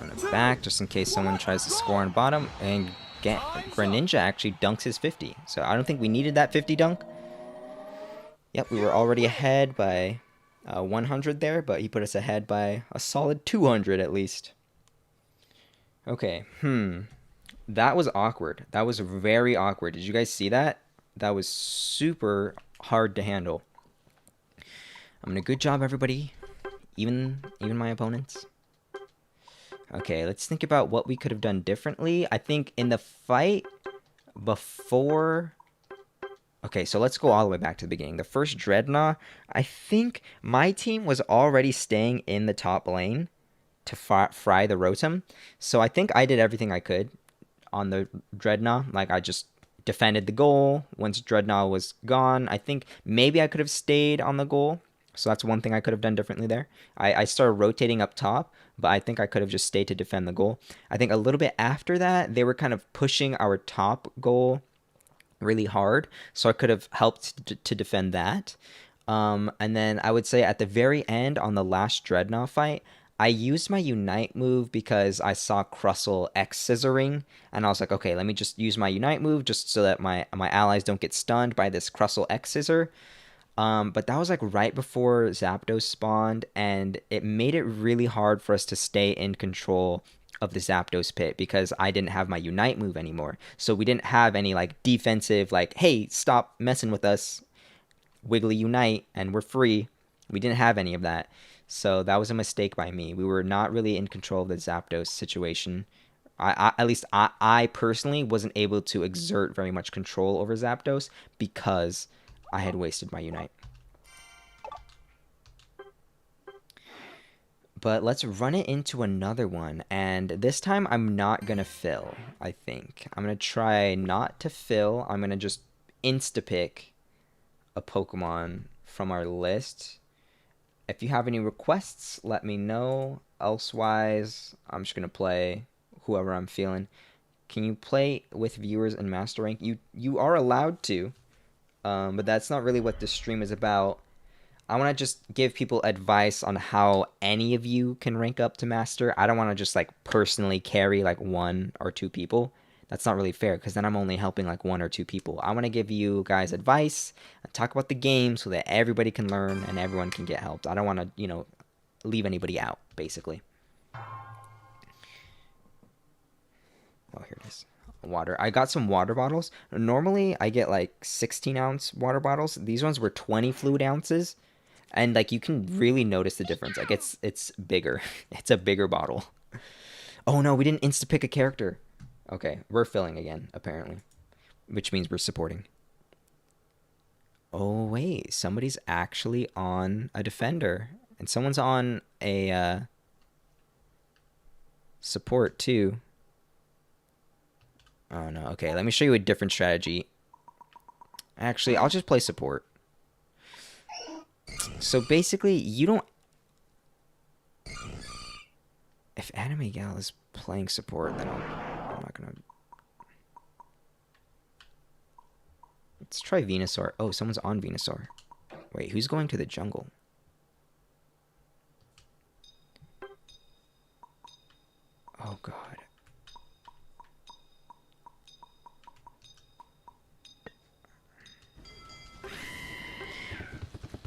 A: I'm going to back just in case someone tries to score on bottom. And Greninja actually dunks his 50. So I don't think we needed that 50 dunk. Yep, we were already ahead by 100 there, but he put us ahead by a solid 200 at least. Okay, that was awkward. That was very awkward. Did you guys see that? That was super hard to handle. I'm gonna good job, everybody. Even my opponents. Okay, let's think about what we could have done differently. I think in the fight before... Okay, so let's go all the way back to the beginning. The first Drednaw, I think my team was already staying in the top lane to fry the Rotom. So I think I did everything I could on the Drednaw. Like, I just defended the goal. Once Drednaw was gone, I think maybe I could have stayed on the goal. So that's one thing I could have done differently there. I started rotating up top, but I think I could have just stayed to defend the goal. I think a little bit after that, they were kind of pushing our top goal really hard, so I could have helped to defend that. And then I would say at the very end on the last Drednaw fight, I used my Unite move because I saw Crustle X scissoring, and I was like, okay, let me just use my Unite move just so that my allies don't get stunned by this Crustle X scissor. But that was like right before Zapdos spawned, and it made it really hard for us to stay in control of the Zapdos pit because I didn't have my Unite move anymore. So we didn't have any like defensive, like, hey, stop messing with us, Wiggly Unite, and we're free. We didn't have any of that. So that was a mistake by me. We were not really in control of the Zapdos situation. At least I personally wasn't able to exert very much control over Zapdos because I had wasted my Unite. But let's run it into another one. And this time I'm not going to fill, I think. I'm going to try not to fill. I'm going to just insta-pick a Pokemon from our list. If you have any requests, let me know. Elsewise, I'm just going to play whoever I'm feeling. Can you play with viewers in Master Rank? You are allowed to, but that's not really what this stream is about. I want to just give people advice on how any of you can rank up to Master. I don't want to just like personally carry like 1 or 2 people. That's not really fair because then I'm only helping like 1 or 2 people. I want to give you guys advice and talk about the game so that everybody can learn and everyone can get helped. I don't want to, you know, leave anybody out, basically. Oh, here it is. Water. I got some water bottles. Normally, I get like 16-ounce water bottles. These ones were 20 fluid ounces. And like you can really notice the difference. Like it's bigger. It's a bigger bottle. Oh no, we didn't insta-pick a character. Okay, we're filling again, apparently. Which means we're supporting. Oh wait, somebody's actually on a defender. And someone's on a support too. Oh no, okay, let me show you a different strategy. Actually, I'll just play support. So basically, you don't... If Anime Gal is playing support, then I'm not gonna... Let's try Venusaur. Oh, someone's on Venusaur. Wait, who's going to the jungle? Oh, God.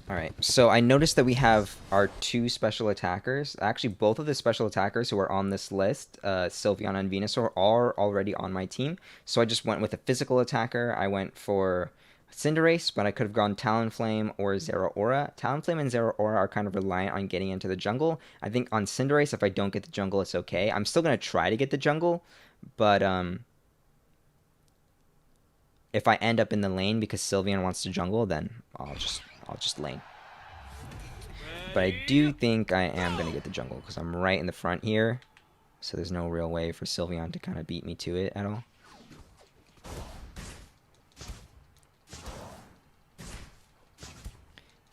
A: Alright, so I noticed that we have our 2 special attackers. Actually, both of the special attackers who are on this list, Sylveon and Venusaur, are already on my team. So I just went with a physical attacker. I went for Cinderace, but I could have gone Talonflame or Zeraora. Talonflame and Zeraora are kind of reliant on getting into the jungle. I think on Cinderace, if I don't get the jungle, it's okay. I'm still going to try to get the jungle, but if I end up in the lane because Sylveon wants to jungle, then I'll just lane. But I do think I am going to get the jungle because I'm right in the front here. So there's no real way for Sylveon to kind of beat me to it at all.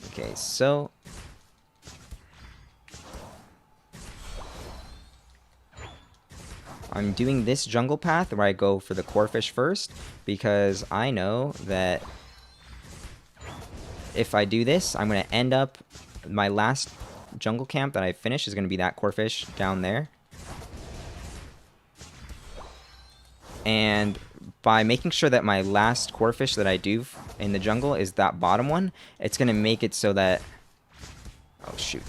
A: Okay, so... I'm doing this jungle path where I go for the Corphish first because I know that if I do this, I'm going to end up... My last jungle camp that I finish is going to be that Corphish down there. And by making sure that my last Corphish that I do in the jungle is that bottom one, it's going to make it so that... Oh, shoot.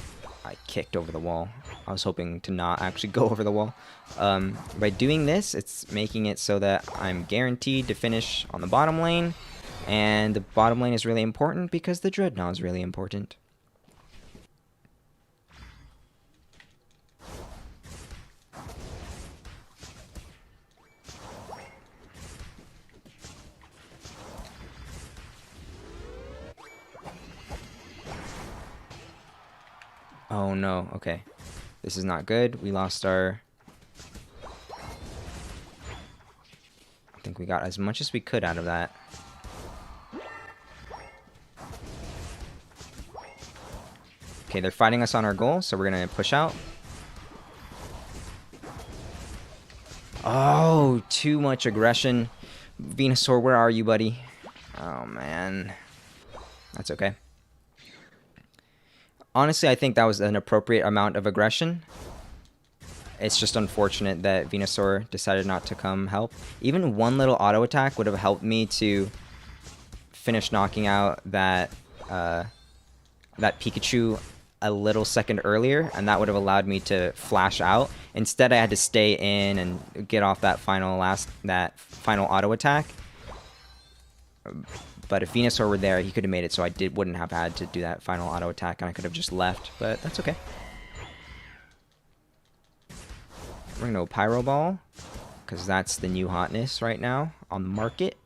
A: I kicked over the wall. I was hoping to not actually go over the wall. By doing this, it's making it so that I'm guaranteed to finish on the bottom lane. And the bottom lane is really important because the Drednaw is really important. Oh no, okay. This is not good. We lost our... I think we got as much as we could out of that. Okay, they're fighting us on our goal, so we're going to push out. Oh, too much aggression. Venusaur, where are you, buddy? Oh, man. That's okay. Honestly, I think that was an appropriate amount of aggression. It's just unfortunate that Venusaur decided not to come help. Even one little auto attack would have helped me to finish knocking out that that Pikachu a little second earlier, and that would have allowed me to flash out. Instead, I had to stay in and get off that final auto attack. But if Venusaur were there, he could have made it so I wouldn't have had to do that final auto attack, and I could have just left, but that's okay. We're going to go Pyro Ball, because that's the new hotness right now on the market.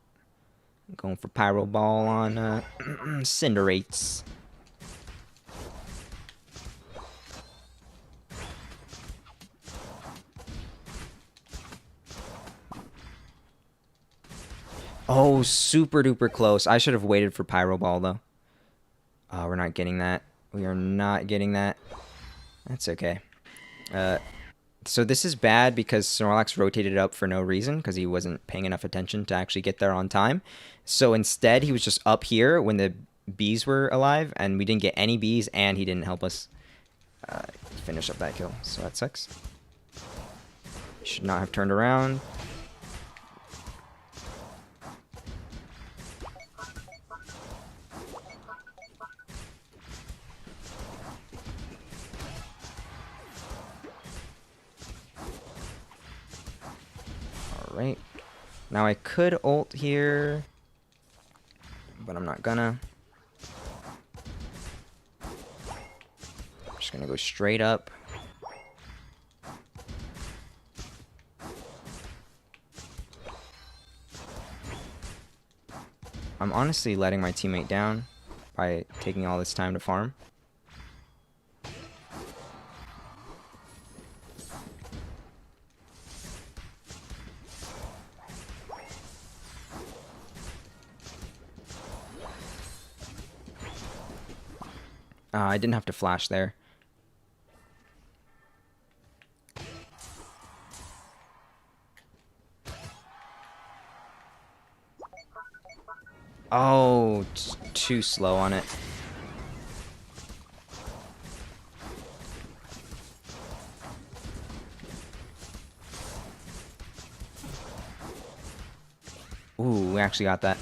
A: I'm going for Pyro Ball on Cinderates. Oh, super duper close. I should have waited for Pyro Ball, though. We're not getting that. We are not getting that. That's okay. So this is bad because Snorlax rotated up for no reason because he wasn't paying enough attention to actually get there on time. So instead, he was just up here when the bees were alive, and we didn't get any bees, and he didn't help us finish up that kill. So that sucks. Should not have turned around. Alright. Now I could ult here, but I'm not gonna. I'm just gonna go straight up. I'm honestly letting my teammate down by taking all this time to farm. I didn't have to flash there. Oh, too slow on it. Ooh, we actually got that.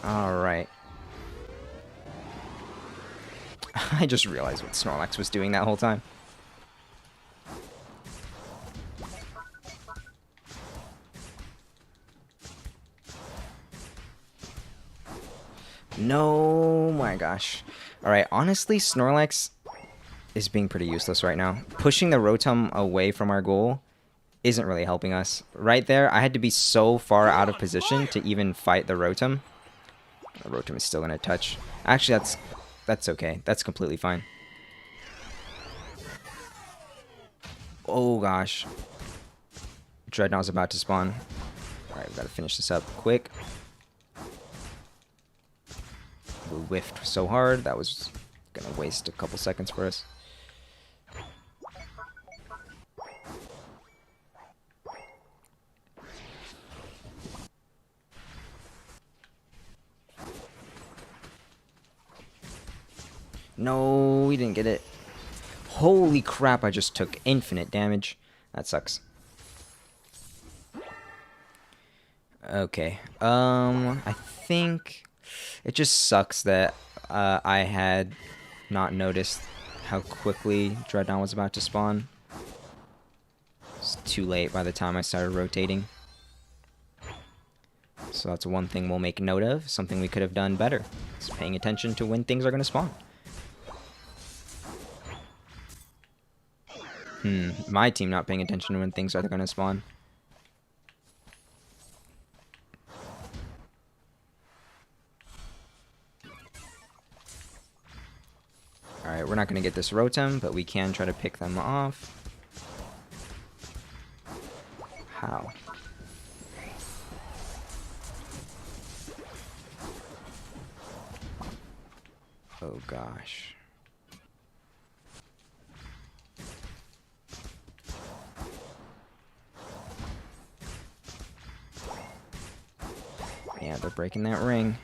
A: Alright. I just realized what Snorlax was doing that whole time. No, my gosh. Alright, honestly, Snorlax is being pretty useless right now. Pushing the Rotom away from our goal isn't really helping us. Right there, I had to be so far out of position to even fight the Rotom. The Rotom is still going to touch. Actually, that's okay. That's completely fine. Oh, gosh. Drednaw's about to spawn. Alright, we got to finish this up quick. We whiffed so hard, that was going to waste a couple seconds for us. No, we didn't get it. Holy crap, I just took infinite damage. That sucks. Okay. I think it just sucks that I had not noticed how quickly Drednaw was about to spawn. It's too late by the time I started rotating. So that's one thing we'll make note of. Something we could have done better. It's paying attention to when things are going to spawn. My team not paying attention to when things are going to spawn. Alright, we're not going to get this Rotom, but we can try to pick them off. How? Oh gosh. Yeah, they're breaking that ring.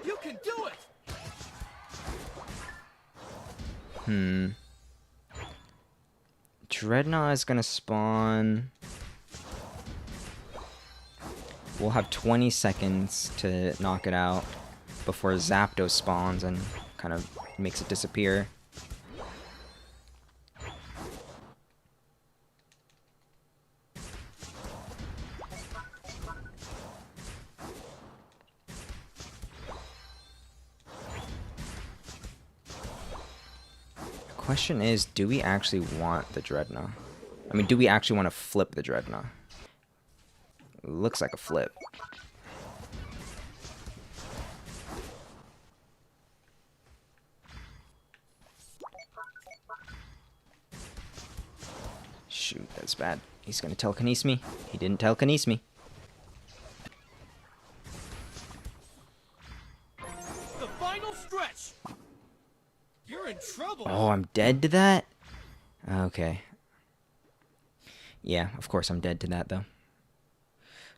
B: You can do it.
A: Drednaw is gonna spawn. We'll have 20 seconds to knock it out before Zapdos spawns and kind of makes it disappear. The question is, do we actually want the Drednaw? I mean, do we actually want to flip the Drednaw? Looks like a flip. Shoot, that's bad. He's gonna telekinesis me. He didn't telekinesis me.
B: The final stretch. You're in trouble.
A: Oh, I'm dead to that? Okay. Yeah, of course I'm dead to that, though.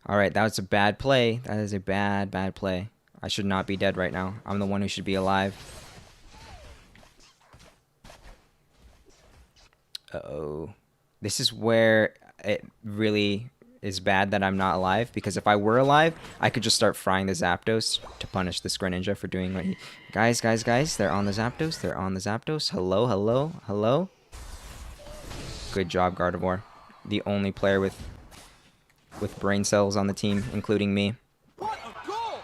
A: Alright, that was a bad play. That is a bad, bad play. I should not be dead right now. I'm the one who should be alive. Uh-oh. This is where it really is bad that I'm not alive, because if I were alive, I could just start frying the Zapdos to punish this Greninja for doing what he... Guys, they're on the Zapdos. They're on the Zapdos. Hello, hello, hello. Good job, Gardevoir. The only player with brain cells on the team, including me.
B: What a goal!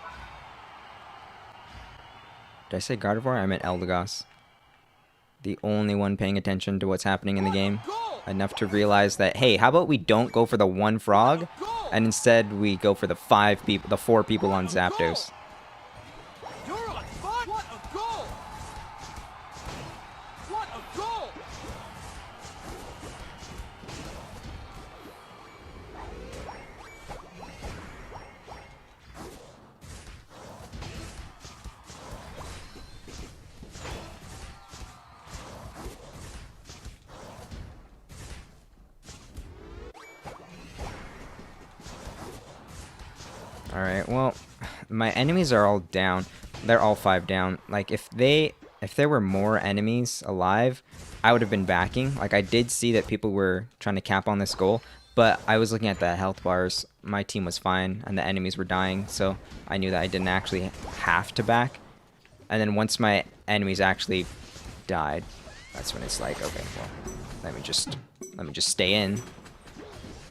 A: Did I say Gardevoir? I meant Eldegoss. The only one paying attention to what's happening in the game. Enough to realize that, hey, how about we don't go for the one frog, and instead we go for the four people on Zapdos.
B: You're on fire! What a goal! What a goal!
A: Alright, well, my enemies are all down. They're all 5 down. Like, if there were more enemies alive, I would have been backing. Like, I did see that people were trying to cap on this goal, but I was looking at the health bars. My team was fine, and the enemies were dying, so I knew that I didn't actually have to back. And then once my enemies actually died, that's when it's like, okay, well, let me just stay in.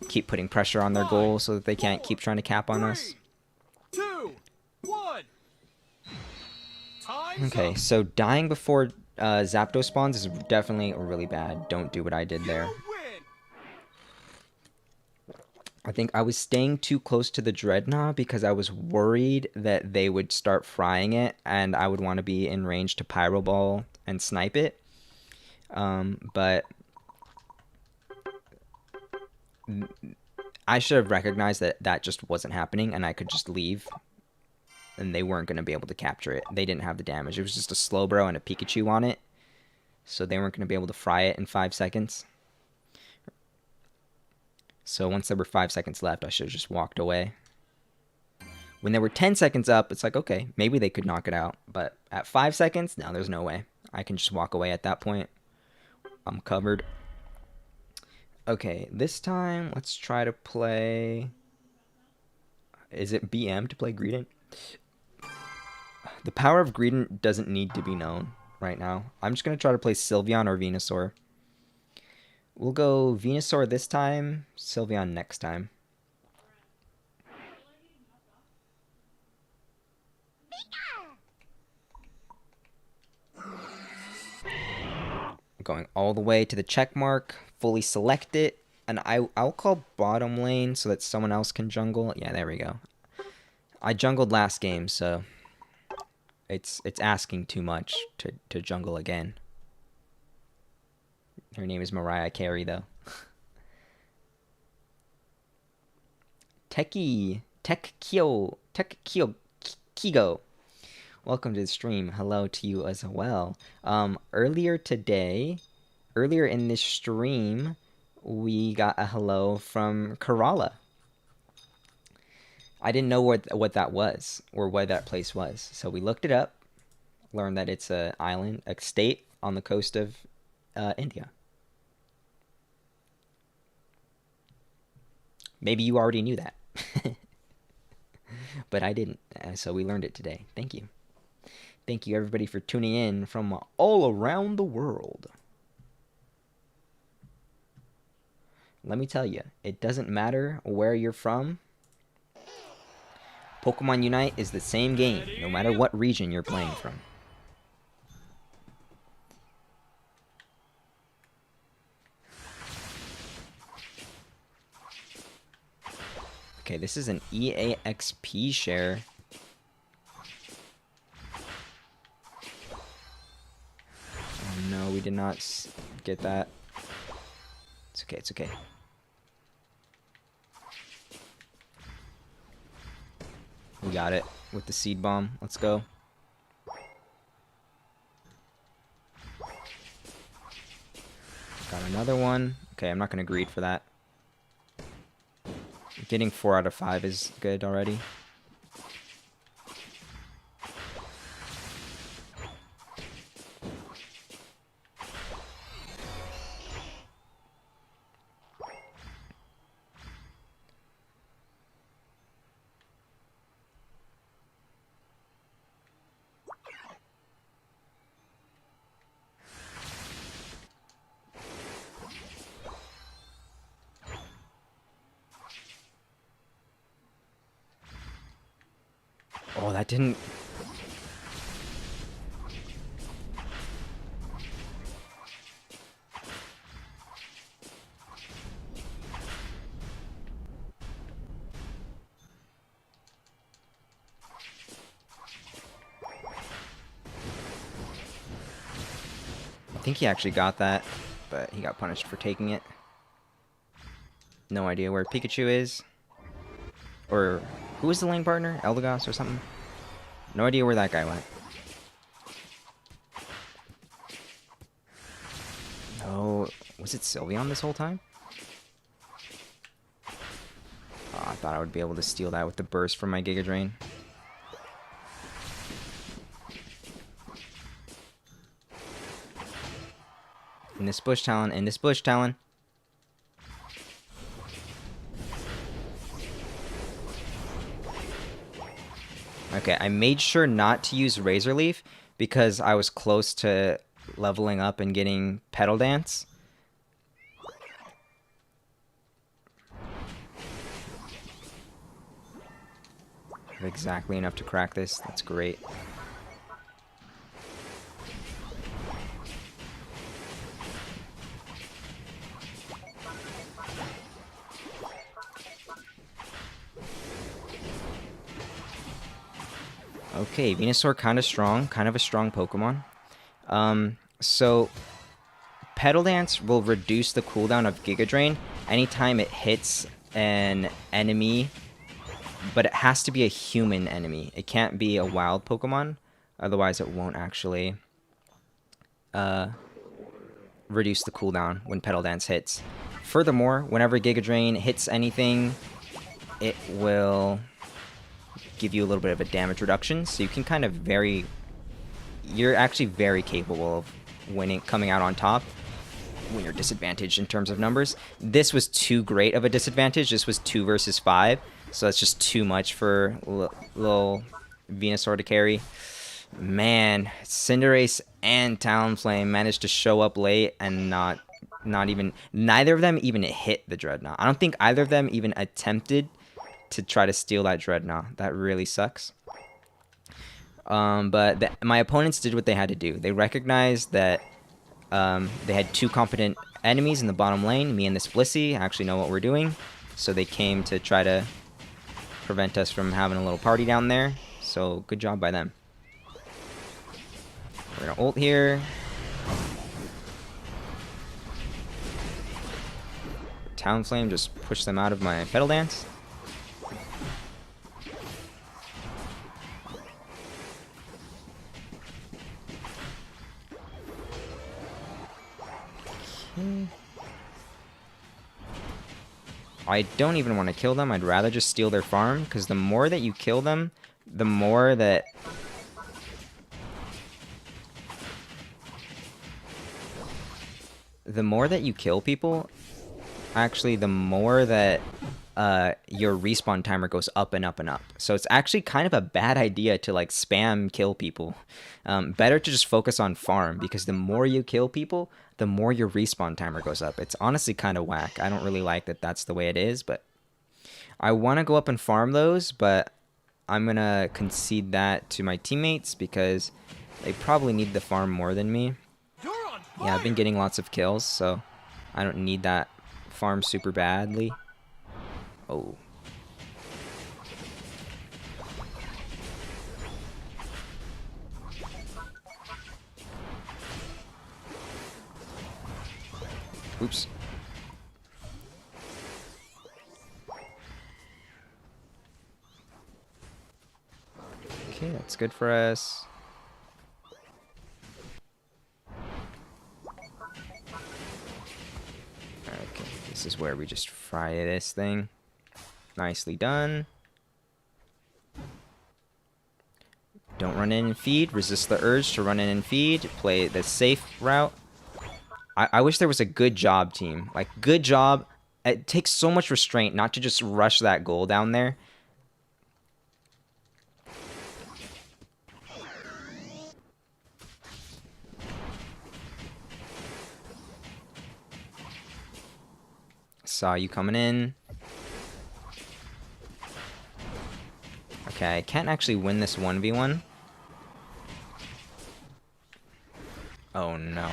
A: Keep putting pressure on their goal so that they can't keep trying to cap on us.
B: 2, 1. Time's
A: Okay,
B: up.
A: so dying before Zapdos spawns is definitely really bad. Don't do what I did there.
B: You win.
A: I think I was staying too close to the Drednaw because I was worried that they would start frying it and I would want to be in range to Pyro Ball and snipe it. But I should have recognized that that just wasn't happening and I could just leave and they weren't going to be able to capture it. They didn't have the damage. It was just a Slowbro and a Pikachu on it, so they weren't going to be able to fry it in 5 seconds. So once there were 5 seconds left, I should have just walked away. When there were 10 seconds up, it's like, okay, maybe they could knock it out. But at 5 seconds, no, there's no way. I can just walk away at that point. I'm covered. Okay, this time, let's try to play... Is it BM to play Greedent? The power of Greedent doesn't need to be known right now. I'm just going to try to play Sylveon or Venusaur. We'll go Venusaur this time, Sylveon next time. Going all the way to the check mark, fully select it, and I'll call bottom lane so that someone else can jungle. Yeah, there we go. I jungled last game, so it's asking too much to jungle again. Her name is Mariah Carey, though. Kigo. Welcome to the stream. Hello to you as well. Earlier in this stream, we got a hello from Kerala. I didn't know what that was, or where that place was. So we looked it up, learned that it's an island, a state on the coast of India. Maybe you already knew that. But I didn't, so we learned it today. Thank you. Thank you, everybody, for tuning in from all around the world. Let me tell you, it doesn't matter where you're from. Pokemon Unite is the same game, no matter what region you're playing from. Okay, this is an EAXP share. Oh no, we did not get that. It's okay, it's okay. We got it with the seed bomb. Let's go. Got another one. Okay, I'm not going to greed for that. Getting 4 out of 5 is good already. Oh, that didn't... I think he actually got that, but he got punished for taking it. No idea where Pikachu is. Or, who was the lane partner? Eldegoss or something? No idea where that guy went. No, was it Sylveon this whole time? Oh, I thought I would be able to steal that with the burst from my Giga Drain. In this bush talon, in this bush talon. Okay, I made sure not to use Razor Leaf because I was close to leveling up and getting Petal Dance. I have exactly enough to crack this. That's great. Okay, Venusaur kind of strong, kind of a strong Pokemon. So Petal Dance will reduce the cooldown of Giga Drain anytime it hits an enemy, but it has to be a human enemy. It can't be a wild Pokemon, otherwise it won't actually reduce the cooldown when Petal Dance hits. Furthermore, whenever Giga Drain hits anything, it will give you a little bit of a damage reduction, so you can kind of you're actually very capable of coming out on top when you're disadvantaged in terms of numbers. This was too great of a disadvantage. This was 2 versus 5, so that's just too much for little Venusaur to carry. Man, Cinderace and Talonflame managed to show up late and neither of them even hit the Drednaw. I don't think either of them even attempted to try to steal that Drednaw. That really sucks. But my opponents did what they had to do. They recognized that they had 2 competent enemies in the bottom lane. Me and this Blissey actually know what we're doing. So they came to try to prevent us from having a little party down there. So good job by them. We're going to ult here. Talonflame just pushed them out of my Petal Dance. I don't even want to kill them. I'd rather just steal their farm, because the more that you kill them, the more that you kill people, actually the more that your respawn timer goes up and up and up. So it's actually kind of a bad idea to like spam kill people. Better to just focus on farm, because the more you kill people, the more your respawn timer goes up. It's honestly kind of whack. I don't really like that that's the way it is, but I want to go up and farm those, but I'm going to concede that to my teammates because they probably need the farm more than me.
B: You're on fire.
A: Yeah, I've been getting lots of kills, so I don't need that farm super badly. Oh. Oops. Okay, that's good for us. Okay, this is where we just fry this thing. Nicely done. Don't run in and feed. Resist the urge to run in and feed. Play the safe route. I wish there was a good job team. Like, good job. It takes so much restraint not to just rush that goal down there. Saw you coming in. Okay, I can't actually win this 1v1. Oh no.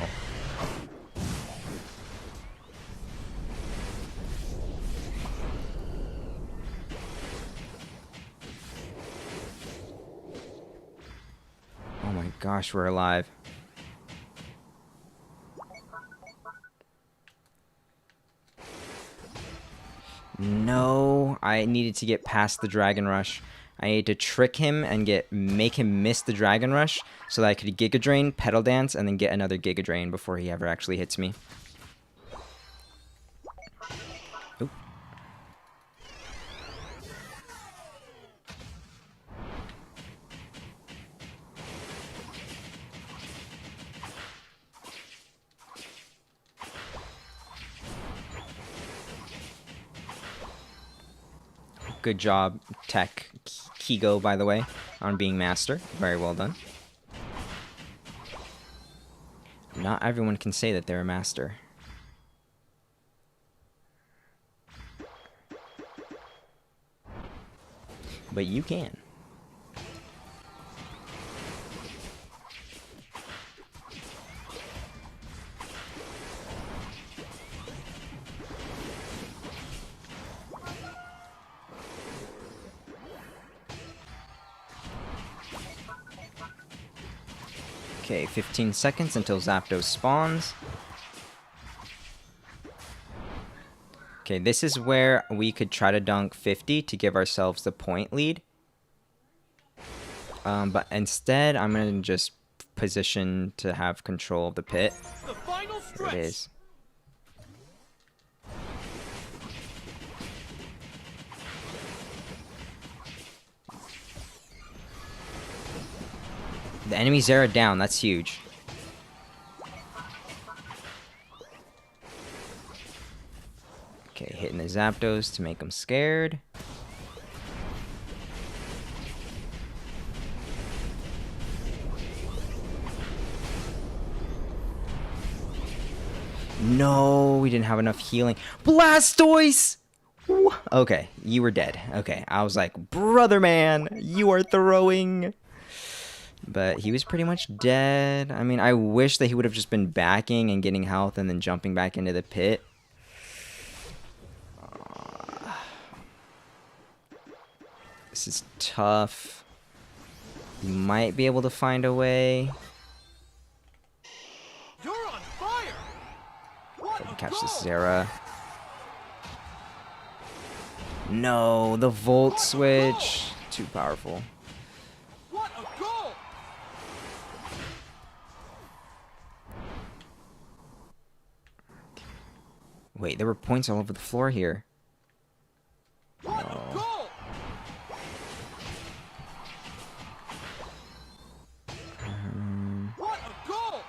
A: Oh my gosh, we're alive. No, I needed to get past the Dragon Rush. I needed to trick him and make him miss the Dragon Rush so that I could Giga Drain, Petal Dance, and then get another Giga Drain before he ever actually hits me. Oop. Good job, Tech Kigo, by the way, on being master. Very well done. Not everyone can say that they're a master. But you can. Okay, 15 seconds until Zapdos spawns. Okay, this is where we could try to dunk 50 to give ourselves the point lead. But instead, I'm going to just position to have control of the pit.
B: The final
A: There it is. The enemy Zera down, that's huge. Okay, hitting the Zapdos to make them scared. No, we didn't have enough healing. Blastoise! Okay, you were dead. Okay, I was like, brother man, you are throwing. But he was pretty much dead. I mean, I wish that he would have just been backing and getting health and then jumping back into the pit. This is tough. You might be able to find a way.
B: You're on fire. What a
A: Catch this
B: goal.
A: Zera. No, the Volt switch. Too powerful.
B: What a goal.
A: Wait, there were points all over the floor here.
B: What a goal. What a goal.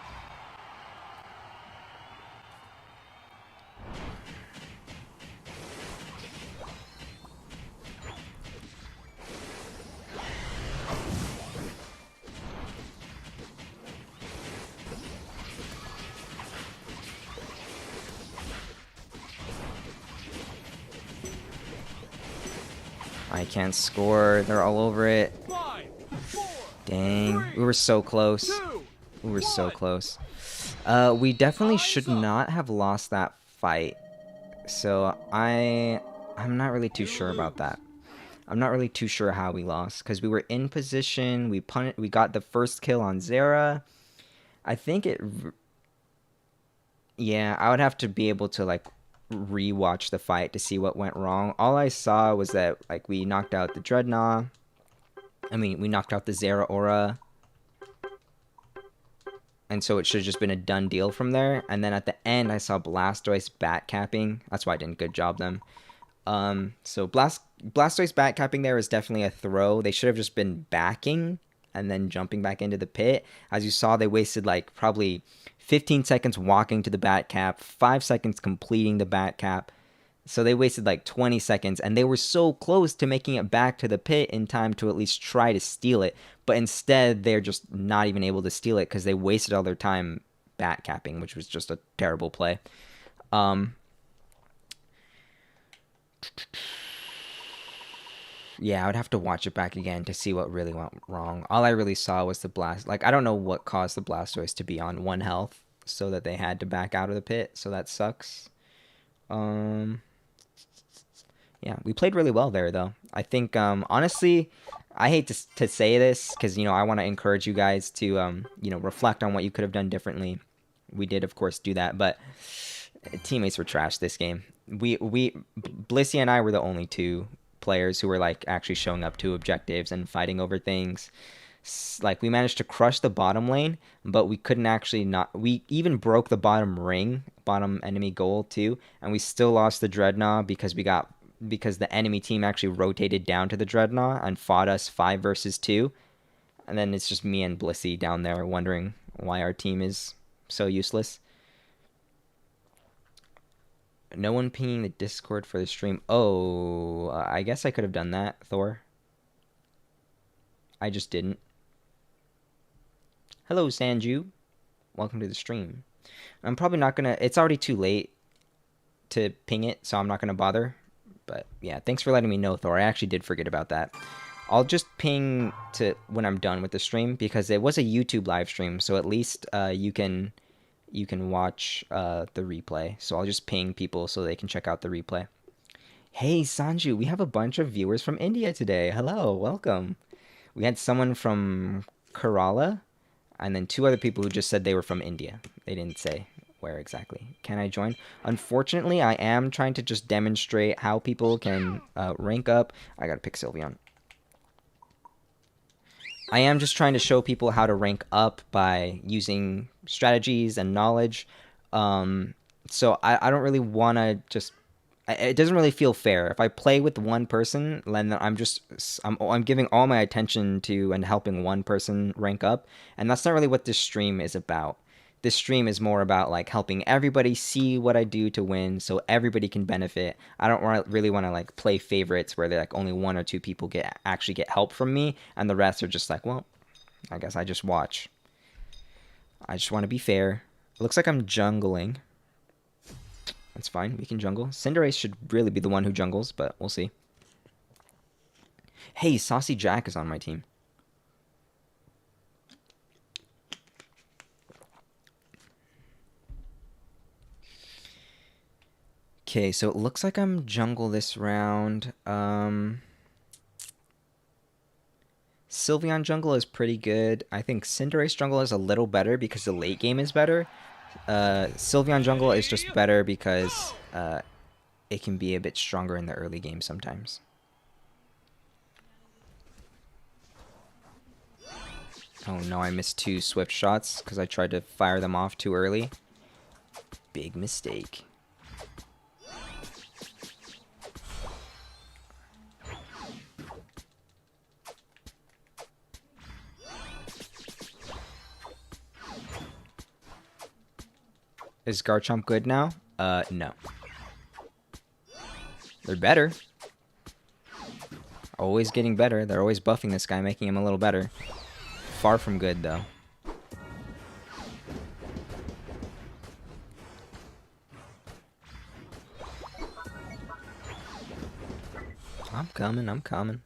A: I can't score. They're all over it.
B: 5, 4,
A: Dang.
B: 3,
A: We were so close.
B: 2,
A: We were so
B: 1.
A: close. We definitely should
B: Time's up.
A: not have lost that fight. So I'm not really too sure about that. I'm not really too sure how we lost because we were in position. We got the first kill on Zera. I think it. Yeah, I would have to be able to like rewatch the fight to see what went wrong. All I saw was that like we knocked out the Drednaw. I mean, we knocked out the Zera Aura. And so it should have just been a done deal from there. And then at the end, I saw Blastoise bat capping. That's why I didn't good job them. So Blastoise bat capping there is definitely a throw. They should have just been backing and then jumping back into the pit. As you saw, they wasted like probably 15 seconds walking to the bat cap, 5 seconds completing the bat cap. So they wasted like 20 seconds, and they were so close to making it back to the pit in time to at least try to steal it. But instead, they're just not even able to steal it because they wasted all their time bat capping, which was just a terrible play. Yeah, I would have to watch it back again to see what really went wrong. All I really saw was the blast. Like, I don't know what caused the Blastoise to be on 1 health so that they had to back out of the pit. So that sucks. Yeah, we played really well there, though. I think, honestly, I hate to say this because, you know, I want to encourage you guys to, you know, reflect on what you could have done differently. We did, of course, do that, but teammates were trash this game. Blissey and I were the only 2 players who were, like, actually showing up to objectives and fighting over things. Like, we managed to crush the bottom lane, but we couldn't actually we even broke the bottom ring, bottom enemy goal, too, and we still lost the Drednaw because the enemy team actually rotated down to the Drednaw and fought us 5 versus 2. And then it's just me and Blissey down there wondering why our team is so useless. No one pinging the Discord for the stream. Oh, I guess I could have done that, Thor. I just didn't. Hello, Sanju. Welcome to the stream. I'm probably not gonna... It's already too late to ping it, so I'm not gonna bother. But yeah, thanks for letting me know, Thor. I actually did forget about that. I'll just ping to when I'm done with the stream because it was a YouTube live stream, so at least you can watch the replay. So I'll just ping people so they can check out the replay. Hey Sanju, we have a bunch of viewers from India today. Hello, welcome. We had someone from Kerala, and then 2 other people who just said they were from India. They didn't say where exactly. Can I join? Unfortunately, I am trying to just demonstrate how people can rank up. I gotta pick Sylveon. I am just trying to show people how to rank up by using strategies and knowledge. So I don't really want to just... It doesn't really feel fair. If I play with one person, then I'm giving all my attention to and helping one person rank up. And that's not really what this stream is about. This stream is more about like helping everybody see what I do to win so everybody can benefit. I don't really want to like play favorites where they're like only 1 or 2 people actually get help from me and the rest are just like, well, I guess I just watch. I just want to be fair. It looks like I'm jungling. That's fine. We can jungle. Cinderace should really be the one who jungles, but we'll see. Hey, Saucy Jack is on my team. Okay, so it looks like I'm jungle this round. Sylveon jungle is pretty good. I think Cinderace jungle is a little better because the late game is better. Sylveon jungle is just better because it can be a bit stronger in the early game sometimes. Oh no, I missed 2 swift shots because I tried to fire them off too early. Big mistake. Is Garchomp good now? No. They're better. Always getting better. They're always buffing this guy, making him a little better. Far from good, though. I'm coming, I'm coming.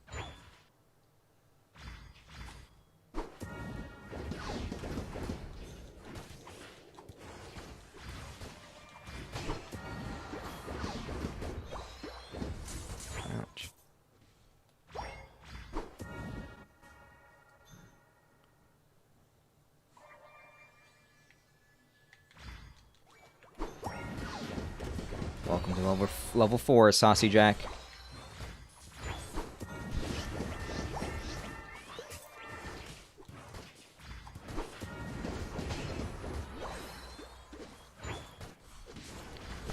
A: Ouch. Welcome to level 4, Saucy Jack.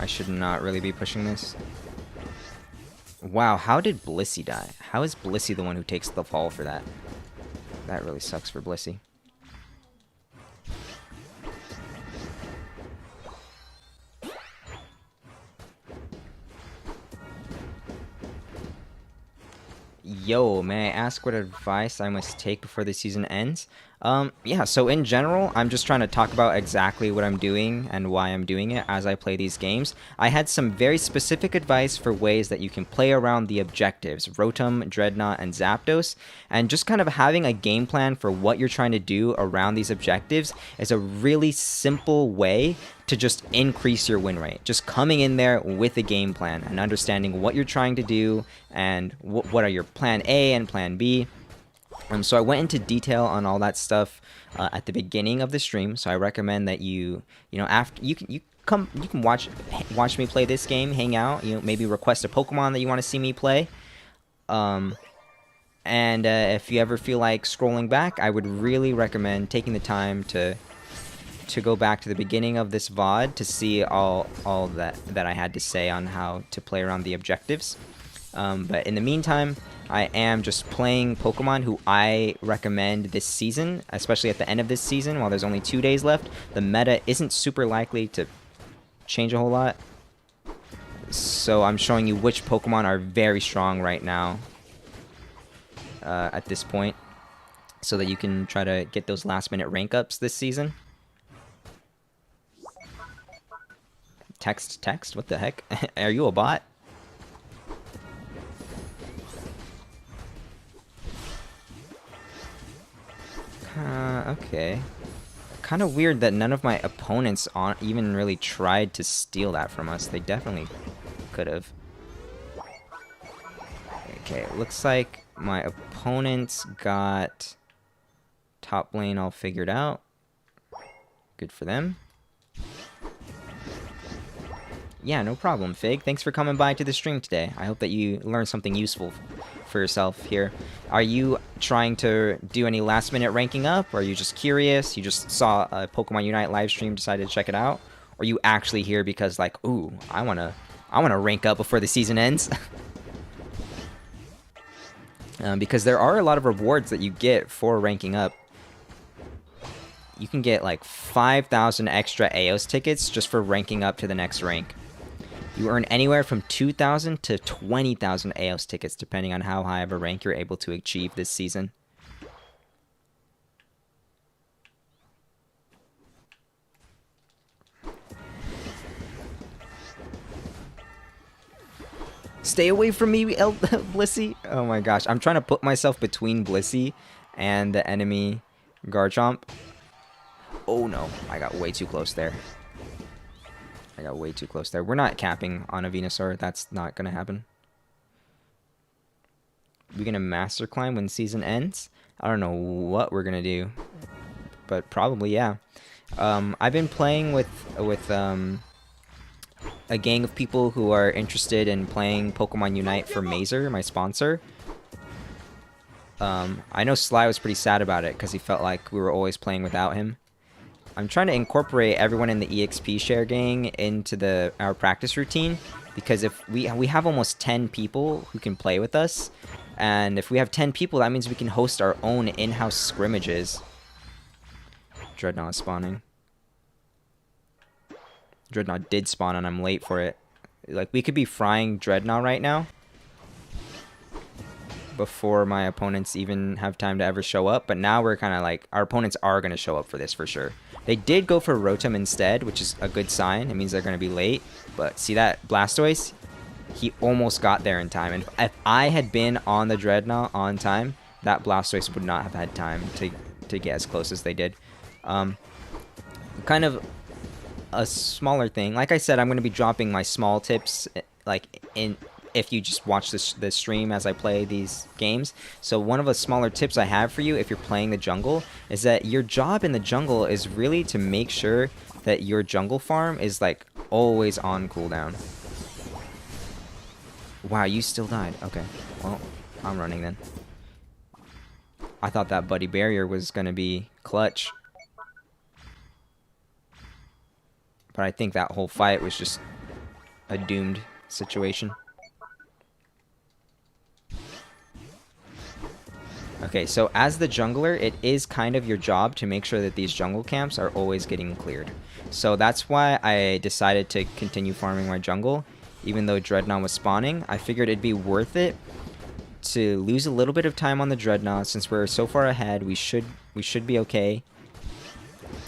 A: I should not really be pushing this. Wow, how did Blissey die? How is Blissey the one who takes the fall for that? That really sucks for Blissey. Yo, may I ask what advice I must take before the season ends? Yeah, so in general, I'm just trying to talk about exactly what I'm doing and why I'm doing it as I play these games. I had some very specific advice for ways that you can play around the objectives, Rotom, Drednaw, and Zapdos, and just kind of having a game plan for what you're trying to do around these objectives is a really simple way to just increase your win rate. Just coming in there with a game plan and understanding what you're trying to do and what are your plan A and plan B. So I went into detail on all that stuff at the beginning of the stream. So I recommend that you know, after you can watch me play this game, hang out, you know, maybe request a Pokemon that you want to see me play. And if you ever feel like scrolling back, I would really recommend taking the time to go back to the beginning of this VOD to see all that I had to say on how to play around the objectives. But in the meantime, I am just playing Pokemon who I recommend this season, especially at the end of this season while there's only 2 days left. The meta isn't super likely to change a whole lot. So I'm showing you which Pokemon are very strong right now at this point so that you can try to get those last minute rank ups this season. Text? What the heck? Are you a bot? Okay. Kind of weird that none of my opponents even really tried to steal that from us. They definitely could have. Okay, looks like my opponents got top lane all figured out. Good for them. Yeah, no problem, Fig. Thanks for coming by to the stream today. I hope that you learned something useful for yourself here. Are you trying to do any last-minute ranking up? Or are you just curious? You just saw a Pokemon Unite live stream, decided to check it out? Or are you actually here because, like, ooh, I wanna rank up before the season ends? Because there are a lot of rewards that you get for ranking up. You can get like 5,000 extra aeos tickets just for ranking up to the next rank. You earn anywhere from 2,000 to 20,000 aeos tickets, depending on how high of a rank you're able to achieve this season. Stay away from me, Blissey. Oh my gosh, I'm trying to put myself between Blissey and the enemy Garchomp. Oh no, I got way too close there. We're not capping on a Venusaur. That's not going to happen. We're going to Master Climb when season ends? I don't know what we're going to do. But probably, yeah. I've been playing with a gang of people who are interested in playing Pokemon Unite for Mazer, my sponsor. I know Sly was pretty sad about it because he felt like we were always playing without him. I'm trying to incorporate everyone in the EXP share gang into our practice routine, because if we have almost 10 people who can play with us, and if we have 10 people, that means we can host our own in-house scrimmages. Drednaw is spawning. Drednaw did spawn and I'm late for it. Like, we could be frying Drednaw right now before my opponents even have time to ever show up, but now we're kind of like, our opponents are going to show up for this for sure. They did go for Rotom instead, which is a good sign. It means they're going to be late. But see that Blastoise? He almost got there in time. And if I had been on the Drednaw on time, that Blastoise would not have had time to get as close as they did. Kind of a smaller thing. Like I said, I'm going to be dropping my small tips, like if you just watch the stream as I play these games. So one of the smaller tips I have for you if you're playing the jungle is that your job in the jungle is really to make sure that your jungle farm is like always on cooldown. Wow, you still died. Okay, well, I'm running then. I thought that buddy barrier was going to be clutch. But I think that whole fight was just a doomed situation. Okay, so as the jungler, it is kind of your job to make sure that these jungle camps are always getting cleared. So that's why I decided to continue farming my jungle. Even though Drednaw was spawning, I figured it'd be worth it to lose a little bit of time on the Drednaw. Since we're so far ahead, we should be okay.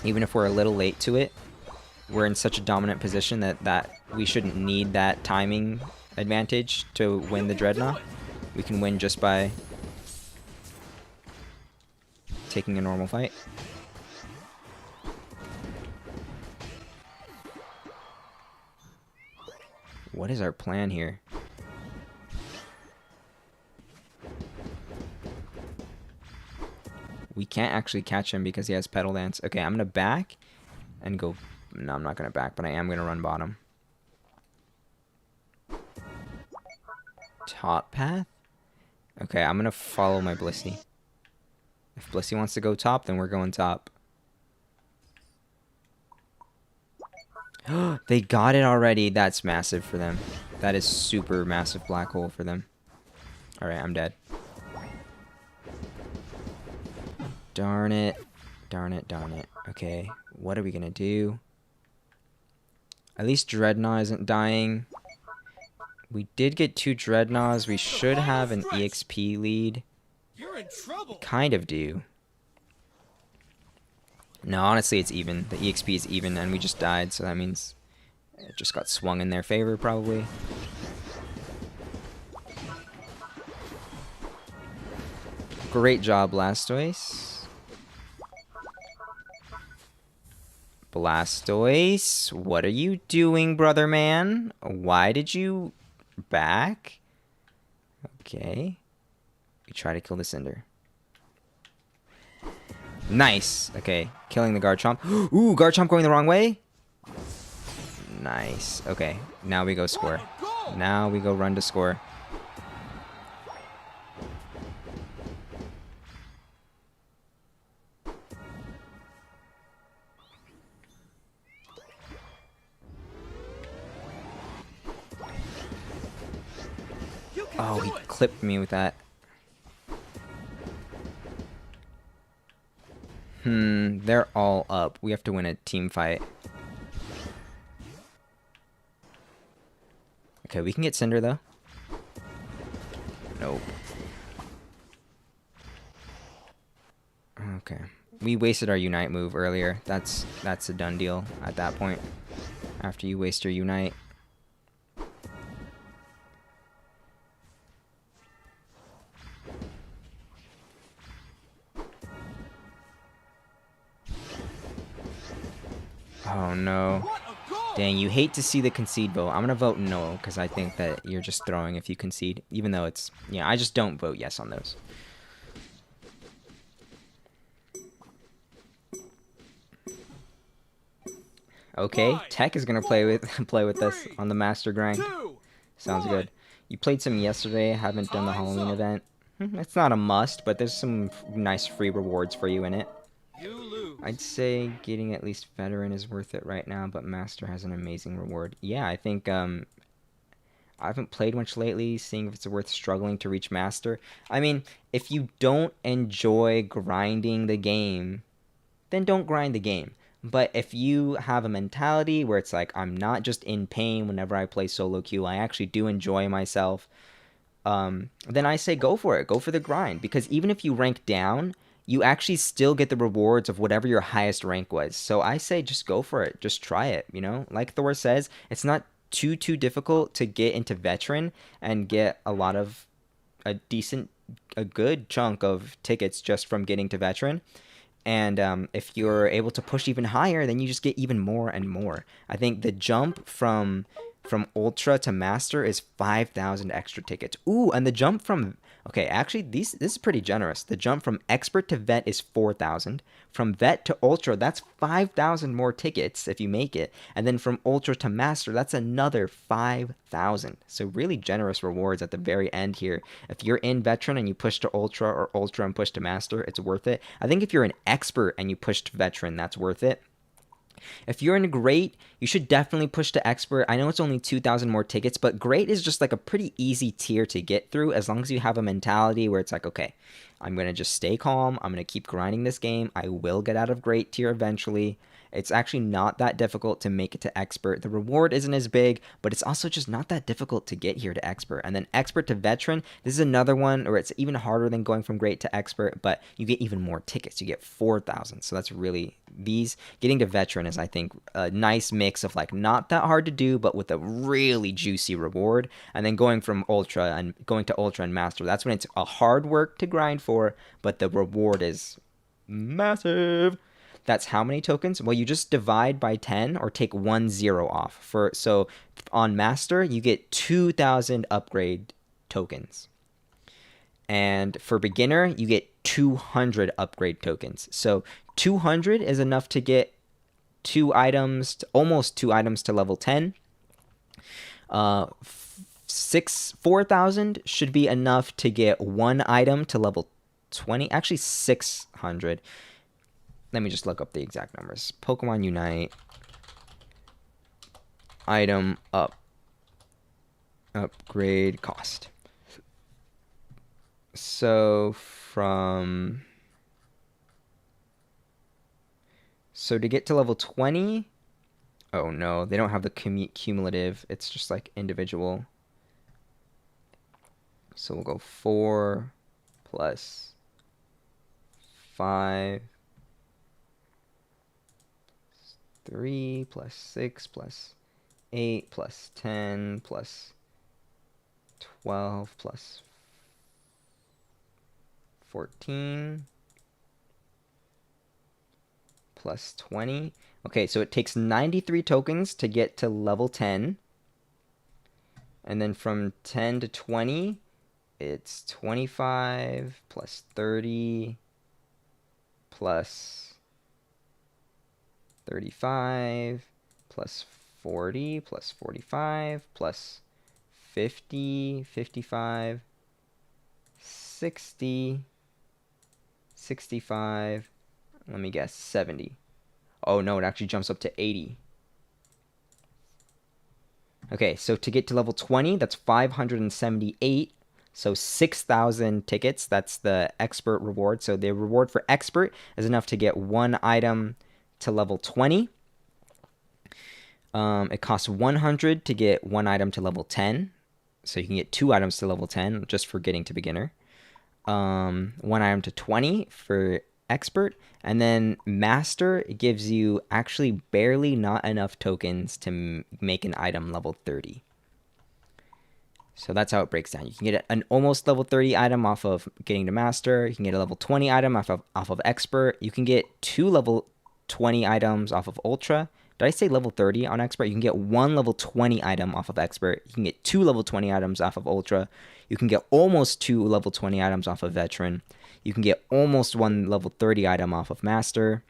A: Even if we're a little late to it. We're in such a dominant position that we shouldn't need that timing advantage to win the Drednaw. We can win just by taking a normal fight. What is our plan here? We can't actually catch him because he has Petal Dance. Okay, I'm going to back and go... No, I'm not going to back, but I am going to run bottom. Top path? Okay, I'm going to follow my Blissey. If Blissey wants to go top, then we're going top. They got it already. That's massive for them. That is super massive black hole for them. Alright, I'm dead. Darn it. Darn it, darn it. Okay, what are we going to do? At least Drednaw isn't dying. We did get 2 Drednaws. We should have an EXP lead.
B: You're in trouble.
A: Kind of do. No, honestly, it's even. The EXP is even, and we just died, so that means it just got swung in their favor, probably. Great job, Blastoise. Blastoise, what are you doing, brother man? Why did you back? Okay. We try to kill the Cinder. Nice. Okay, killing the Garchomp. Ooh, Garchomp going the wrong way? Nice. Okay, now we go score. Now we go run to score. Oh, he clipped me with that. They're all up. We have to win a team fight. Okay, we can get Cinder, though. Nope. Okay. We wasted our Unite move earlier. That's a done deal at that point. After you waste your Unite. Oh no. Dang, you hate to see the concede vote. I'm going to vote no, because I think that you're just throwing if you concede. Even though it's... Yeah, I just don't vote yes on those. Okay, Tech is going to play with us on the Master Grind. Sounds good. You played some yesterday, haven't done the Halloween event. It's not a must, but there's some nice free rewards for you in it. I'd say getting at least Veteran is worth it right now, but Master has an amazing reward. Yeah, I think I haven't played much lately, seeing if it's worth struggling to reach Master. I mean, if you don't enjoy grinding the game, then don't grind the game. But if you have a mentality where it's like, I'm not just in pain whenever I play solo queue, I actually do enjoy myself, then I say go for it. Go for the grind. Because even if you rank down, you actually still get the rewards of whatever your highest rank was. So I say just go for it. Just try it, you know? Like Thor says, it's not too difficult to get into veteran and get a good chunk of tickets just from getting to veteran. And if you're able to push even higher, then you just get even more and more. I think the jump from ultra to master is 5,000 extra tickets. Ooh, and the jump from okay, actually this is pretty generous. The jump from expert to vet is 4,000. From vet to ultra, that's 5,000 more tickets if you make it. And then from ultra to master, that's another 5,000. So really generous rewards at the very end here. If you're in veteran and you push to ultra, or ultra and push to master, it's worth it. I think if you're an expert and you push to veteran, that's worth it. If you're in great, you should definitely push to expert. I know it's only 2,000 more tickets, but great is just like a pretty easy tier to get through as long as you have a mentality where it's like, okay, I'm going to just stay calm. I'm going to keep grinding this game. I will get out of great tier eventually. It's actually not that difficult to make it to expert. The reward isn't as big, but it's also just not that difficult to get here to expert. And then expert to veteran, this is another one where it's even harder than going from great to expert, but you get even more tickets. You get 4,000. So that's really, getting to veteran is, I think, a nice mix of like not that hard to do, but with a really juicy reward. And then going to ultra and master, that's when it's a hard work to grind for, but the reward is massive. That's how many tokens? Well, you just divide by 10 or take 1 0 off. So on master, you get 2,000 upgrade tokens. And for beginner, you get 200 upgrade tokens. So 200 is enough to get almost two items to level 10. 4,000 should be enough to get one item to level 20. Actually, 600. Let me just look up the exact numbers. Pokemon Unite. Item upgrade cost. So to get to level 20. Oh no, they don't have the cumulative. It's just like individual. So we'll go 4 plus 5. 3 plus 6 plus 8 plus 10 plus 12 plus 14 plus 20. Okay, so it takes 93 tokens to get to level 10. And then from 10 to 20, it's 25 plus 30 plus 35 plus 40 plus 45 plus 50, 55, 60, 65, let me guess, 70. Oh no, it actually jumps up to 80. Okay, so to get to level 20, that's 578. So 6,000 tickets, that's the expert reward. So the reward for expert is enough to get one item to level 20. It costs 100 to get one item to level 10. So you can get 2 items to level 10 just for getting to beginner. 1 item to 20 for expert. And then master gives you actually barely not enough tokens to make an item level 30. So that's how it breaks down. You can get an almost level 30 item off of getting to master. You can get a level 20 item off of expert. You can get 2 level 20 items off of ultra. Did I say level 30 on expert? You can get 1 level 20 item off of expert. You can get 2 level 20 items off of ultra. You can get almost 2 level 20 items off of veteran. You can get almost 1 level 30 item off of master.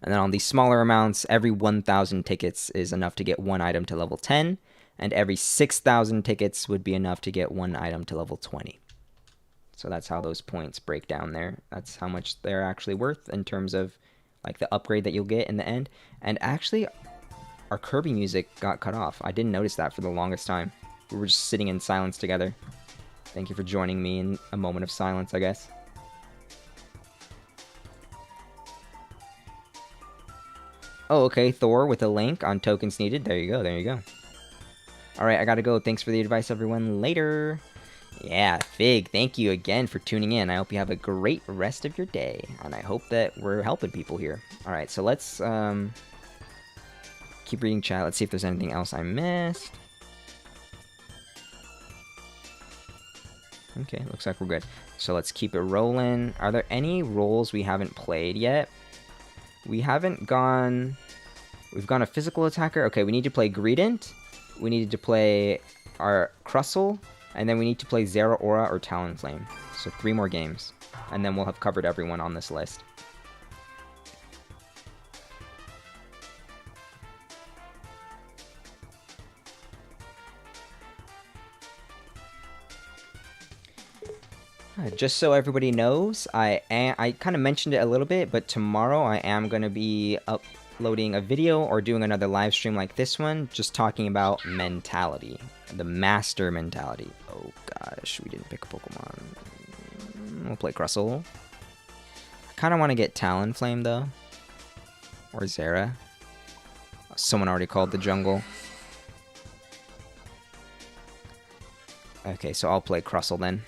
A: And then on these smaller amounts, every 1,000 tickets is enough to get 1 item to level 10. And every 6,000 tickets would be enough to get 1 item to level 20. So that's how those points break down there. That's how much they're actually worth in terms of like the upgrade that you'll get in the end. And actually, our Kirby music got cut off. I didn't notice that for the longest time. We were just sitting in silence together. Thank you for joining me in a moment of silence, I guess. Oh, okay, Thor with a link on tokens needed. There you go, there you go. Alright, I gotta go. Thanks for the advice, everyone. Later. Yeah, Fig, thank you again for tuning in. I hope you have a great rest of your day. And I hope that we're helping people here. Alright, so let's keep reading chat. Let's see if there's anything else I missed. Okay, looks like we're good. So let's keep it rolling. Are there any roles we haven't played yet? We haven't gone... We've gone a physical attacker. Okay, we need to play Greedent. We needed to play our Crustle. And then we need to play Zeraora or Talonflame. So 3 more games. And then we'll have covered everyone on this list. Just so everybody knows, I kind of mentioned it a little bit, but tomorrow I am going to be uploading a video or doing another live stream like this one, just talking about mentality, the master mentality. Oh gosh, we didn't pick a Pokemon. We'll play Crustle. I kind of want to get Talonflame though, or Zera. Someone already called the jungle. Okay, so I'll play Crustle then.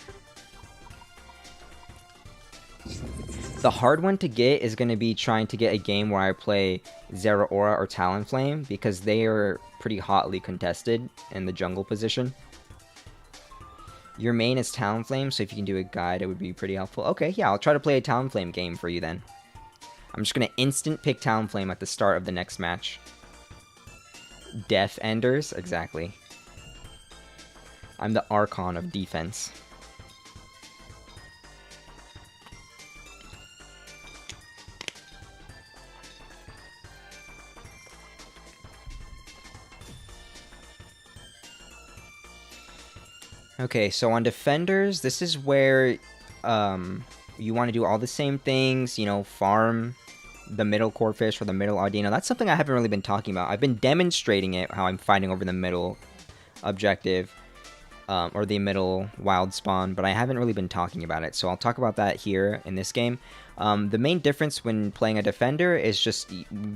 A: The hard one to get is going to be trying to get a game where I play Zeraora or Talonflame, because they are pretty hotly contested in the jungle position. Your main is Talonflame, so if you can do a guide, it would be pretty helpful. Okay, yeah, I'll try to play a Talonflame game for you then. I'm just going to instant pick Talonflame at the start of the next match. Death Enders? Exactly. I'm the Archon of defense. Okay, so on defenders, this is where you want to do all the same things, you know, farm the middle Corphish or the middle Audino. That's something I haven't really been talking about. I've been demonstrating it, how I'm fighting over the middle objective, or the middle wild spawn, but I haven't really been talking about it, so I'll talk about that here in this game. The main difference when playing a defender is just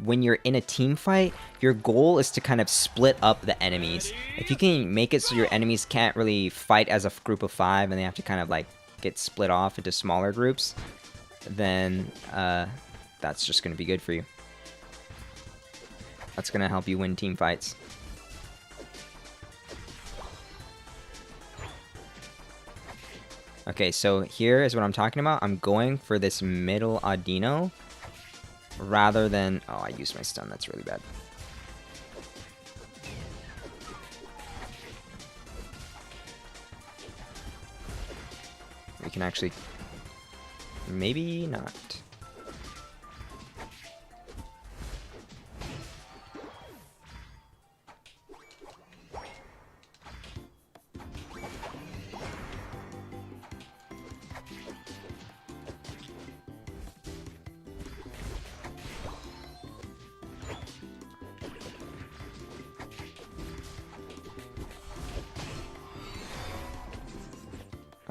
A: when you're in a team fight, your goal is to kind of split up the enemies. If you can make it so your enemies can't really fight as a group of 5 and they have to kind of like get split off into smaller groups, then that's just going to be good for you. That's going to help you win team fights. Okay, so here is what I'm talking about. I'm going for this middle Audino rather than... Oh, I used my stun. That's really bad. We can actually... Maybe not.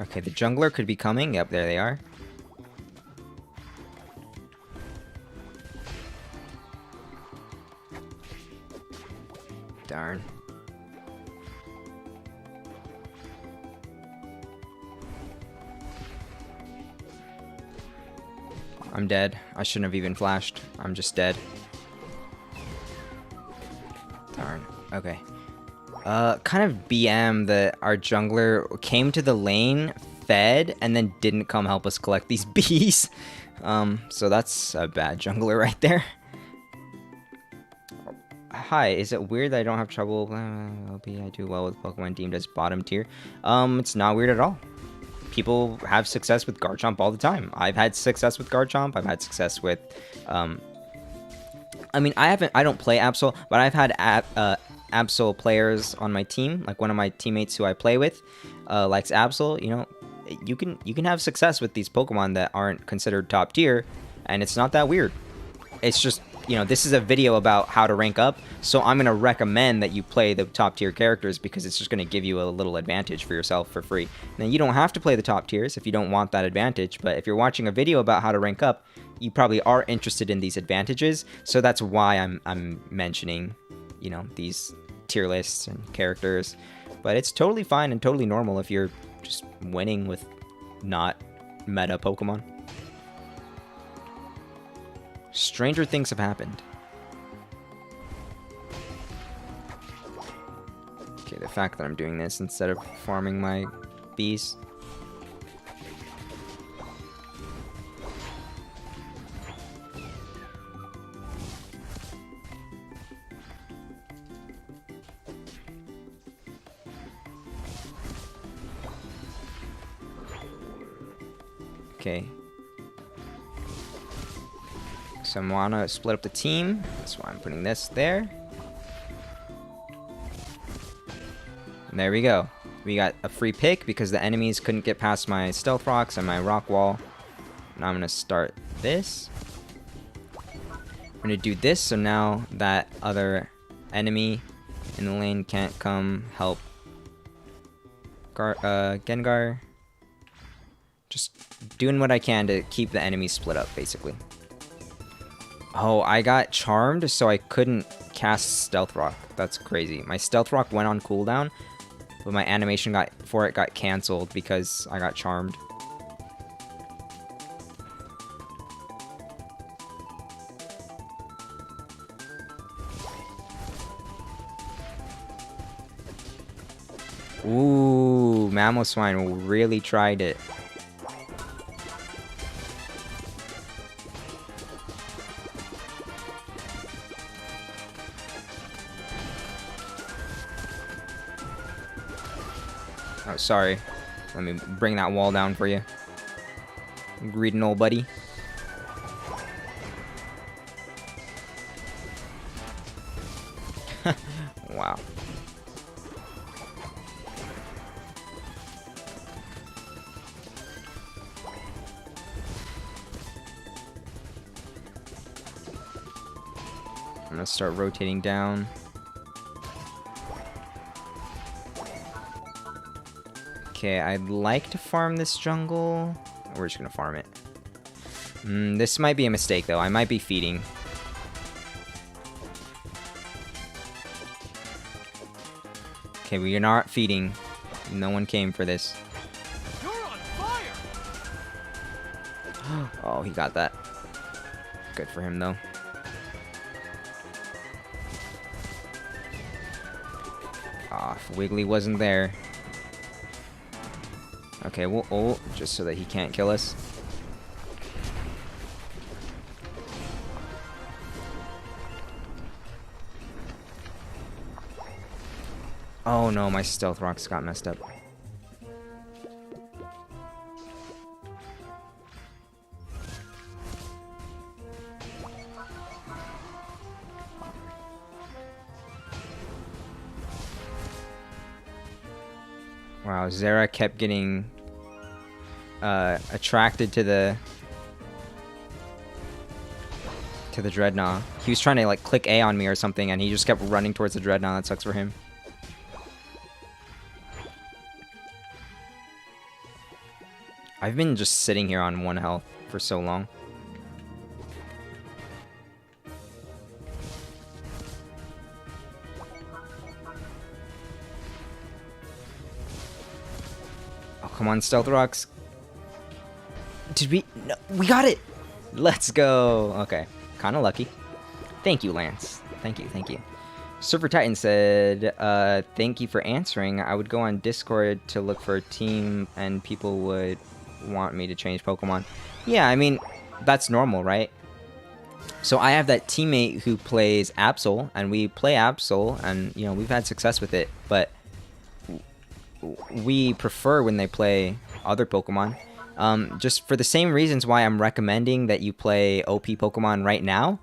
A: Okay, the jungler could be coming. Yep, there they are. Darn. I'm dead. I shouldn't have even flashed. I'm just dead. Darn. Okay. Kind of BM that our jungler came to the lane, fed, and then didn't come help us collect these bees. So that's a bad jungler right there. Hi, is it weird that I don't have trouble? I do well with Pokemon deemed as bottom tier. It's not weird at all. People have success with Garchomp all the time. I've had success with Garchomp. I've had success with, I mean, I don't play Absol, but I've had Absol players on my team. Like one of my teammates who I play with likes Absol. You know, you can have success with these Pokemon that aren't considered top tier, and it's not that weird. It's just, you know, this is a video about how to rank up, so I'm going to recommend that you play the top tier characters because it's just going to give you a little advantage for yourself for free. Now, you don't have to play the top tiers if you don't want that advantage, but if you're watching a video about how to rank up, you probably are interested in these advantages, so that's why I'm mentioning, you know, these tier lists and characters. But it's totally fine and totally normal if you're just winning with not meta Pokemon. Stranger things have happened. fact that I'm doing this instead of farming my bees. Okay. So I want to split up the team. That's why I'm putting this there. And there we go. We got a free pick because the enemies couldn't get past my stealth rocks and my rock wall. Now I'm going to start this. I'm going to do this so now that other enemy in the lane can't come help Gengar. Just doing what I can to keep the enemies split up, basically. Oh, I got charmed, so I couldn't cast Stealth Rock. That's crazy. My Stealth Rock went on cooldown, but my animation for it got cancelled because I got charmed. Ooh, Mamoswine really tried it. Oh, sorry. Let me bring that wall down for you. Greedy old buddy. Wow. I'm gonna start rotating down. Okay, I'd like to farm this jungle. We're just gonna farm it. This might be a mistake, though. I might be feeding. Okay, we are not feeding. No one came for this.
B: You're on fire!
A: Oh, he got that. Good for him, though. Ah, if Wiggly wasn't there. Okay, we'll ult just so that he can't kill us. Oh no, my stealth rocks got messed up. Wow, Zera kept getting attracted to the Drednaw. He was trying to like click A on me or something, and he just kept running towards the Drednaw. That sucks for him. I've been just sitting here on 1 health for so long. Oh, come on, Stealth Rocks. Did we? No, we got it! Let's go! Okay, kind of lucky. Thank you, Lance. Thank you, thank you. Surfer Titan said, thank you for answering. I would go on Discord to look for a team and people would want me to change Pokemon. Yeah, I mean, that's normal, right? So I have that teammate who plays Absol, and we play Absol, and, you know, we've had success with it, but we prefer when they play other Pokemon. Just for the same reasons why I'm recommending that you play OP Pokemon right now.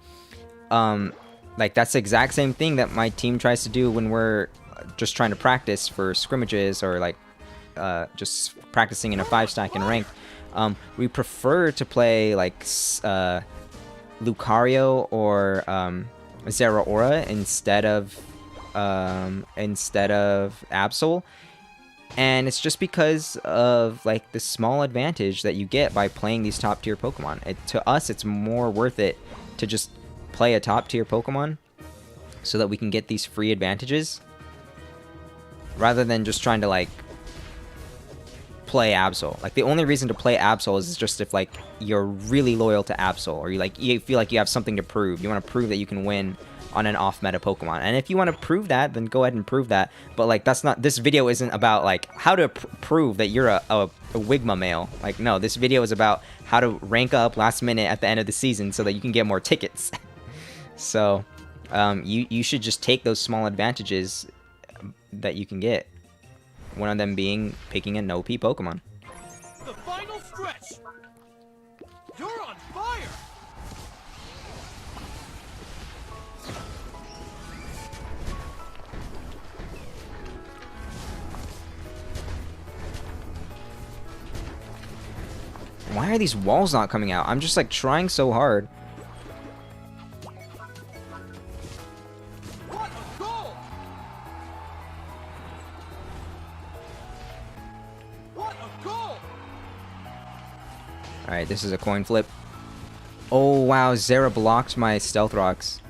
A: Like, that's the exact same thing that my team tries to do when we're just trying to practice for scrimmages or, like, just practicing in a 5-stack in ranked. We prefer to play, like, Lucario or Zeraora instead of Absol. And it's just because of, like, the small advantage that you get by playing these top-tier Pokemon. To us, it's more worth it to just play a top-tier Pokemon so that we can get these free advantages rather than just trying to, like, play Absol. Like, the only reason to play Absol is just if, like, you're really loyal to Absol, or you feel like you have something to prove. You want to prove that you can win on an off-meta Pokemon. And if you want to prove that, then go ahead and prove that. But like, that's not, this video isn't about like how to prove that you're a Wigma male. Like, no, this video is about how to rank up last minute at the end of the season so that you can get more tickets. So you should just take those small advantages that you can get. One of them being picking an OP Pokemon.
B: The final stretch. You're on fire.
A: Why are these walls not coming out? I'm just like trying so hard.
B: What a goal! What a goal!
A: Alright, this is a coin flip. Oh wow, Zera blocked my Stealth Rocks.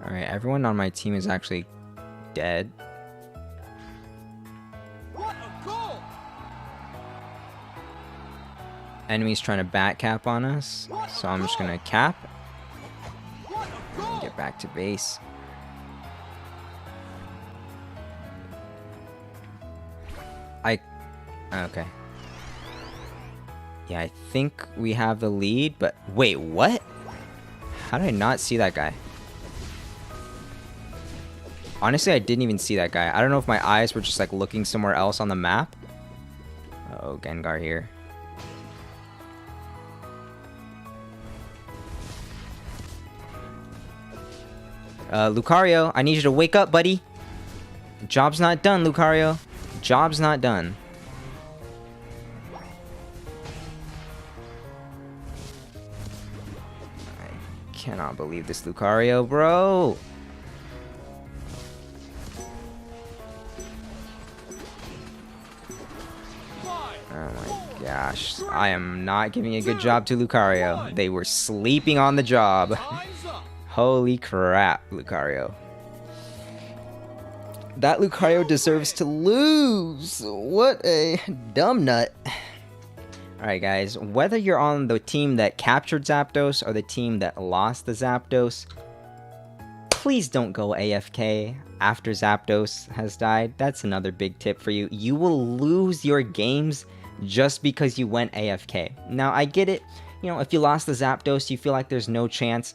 A: Alright, everyone on my team is actually dead.
B: What a goal!
A: Enemy's trying to back cap on us, so I'm just gonna cap
B: What a
A: and
B: goal!
A: get back to base. Okay. Yeah, I think we have the lead, but wait, what? How did I not see that guy? Honestly, I didn't even see that guy. I don't know if my eyes were just like looking somewhere else on the map. Oh, Gengar here. Lucario, I need you to wake up, buddy. Job's not done, Lucario. Job's not done. I cannot believe this, Lucario, bro. Oh my gosh. I am not giving a good job to Lucario. They were sleeping on the job.
B: Eyes up!
A: Holy crap, Lucario. That Lucario deserves to lose. What a dumb nut. Alright guys, whether you're on the team that captured Zapdos or the team that lost the Zapdos, please don't go AFK after Zapdos has died. That's another big tip for you. You will lose your games just because you went AFK. Now, I get it. You know, if you lost the Zapdos, you feel like there's no chance.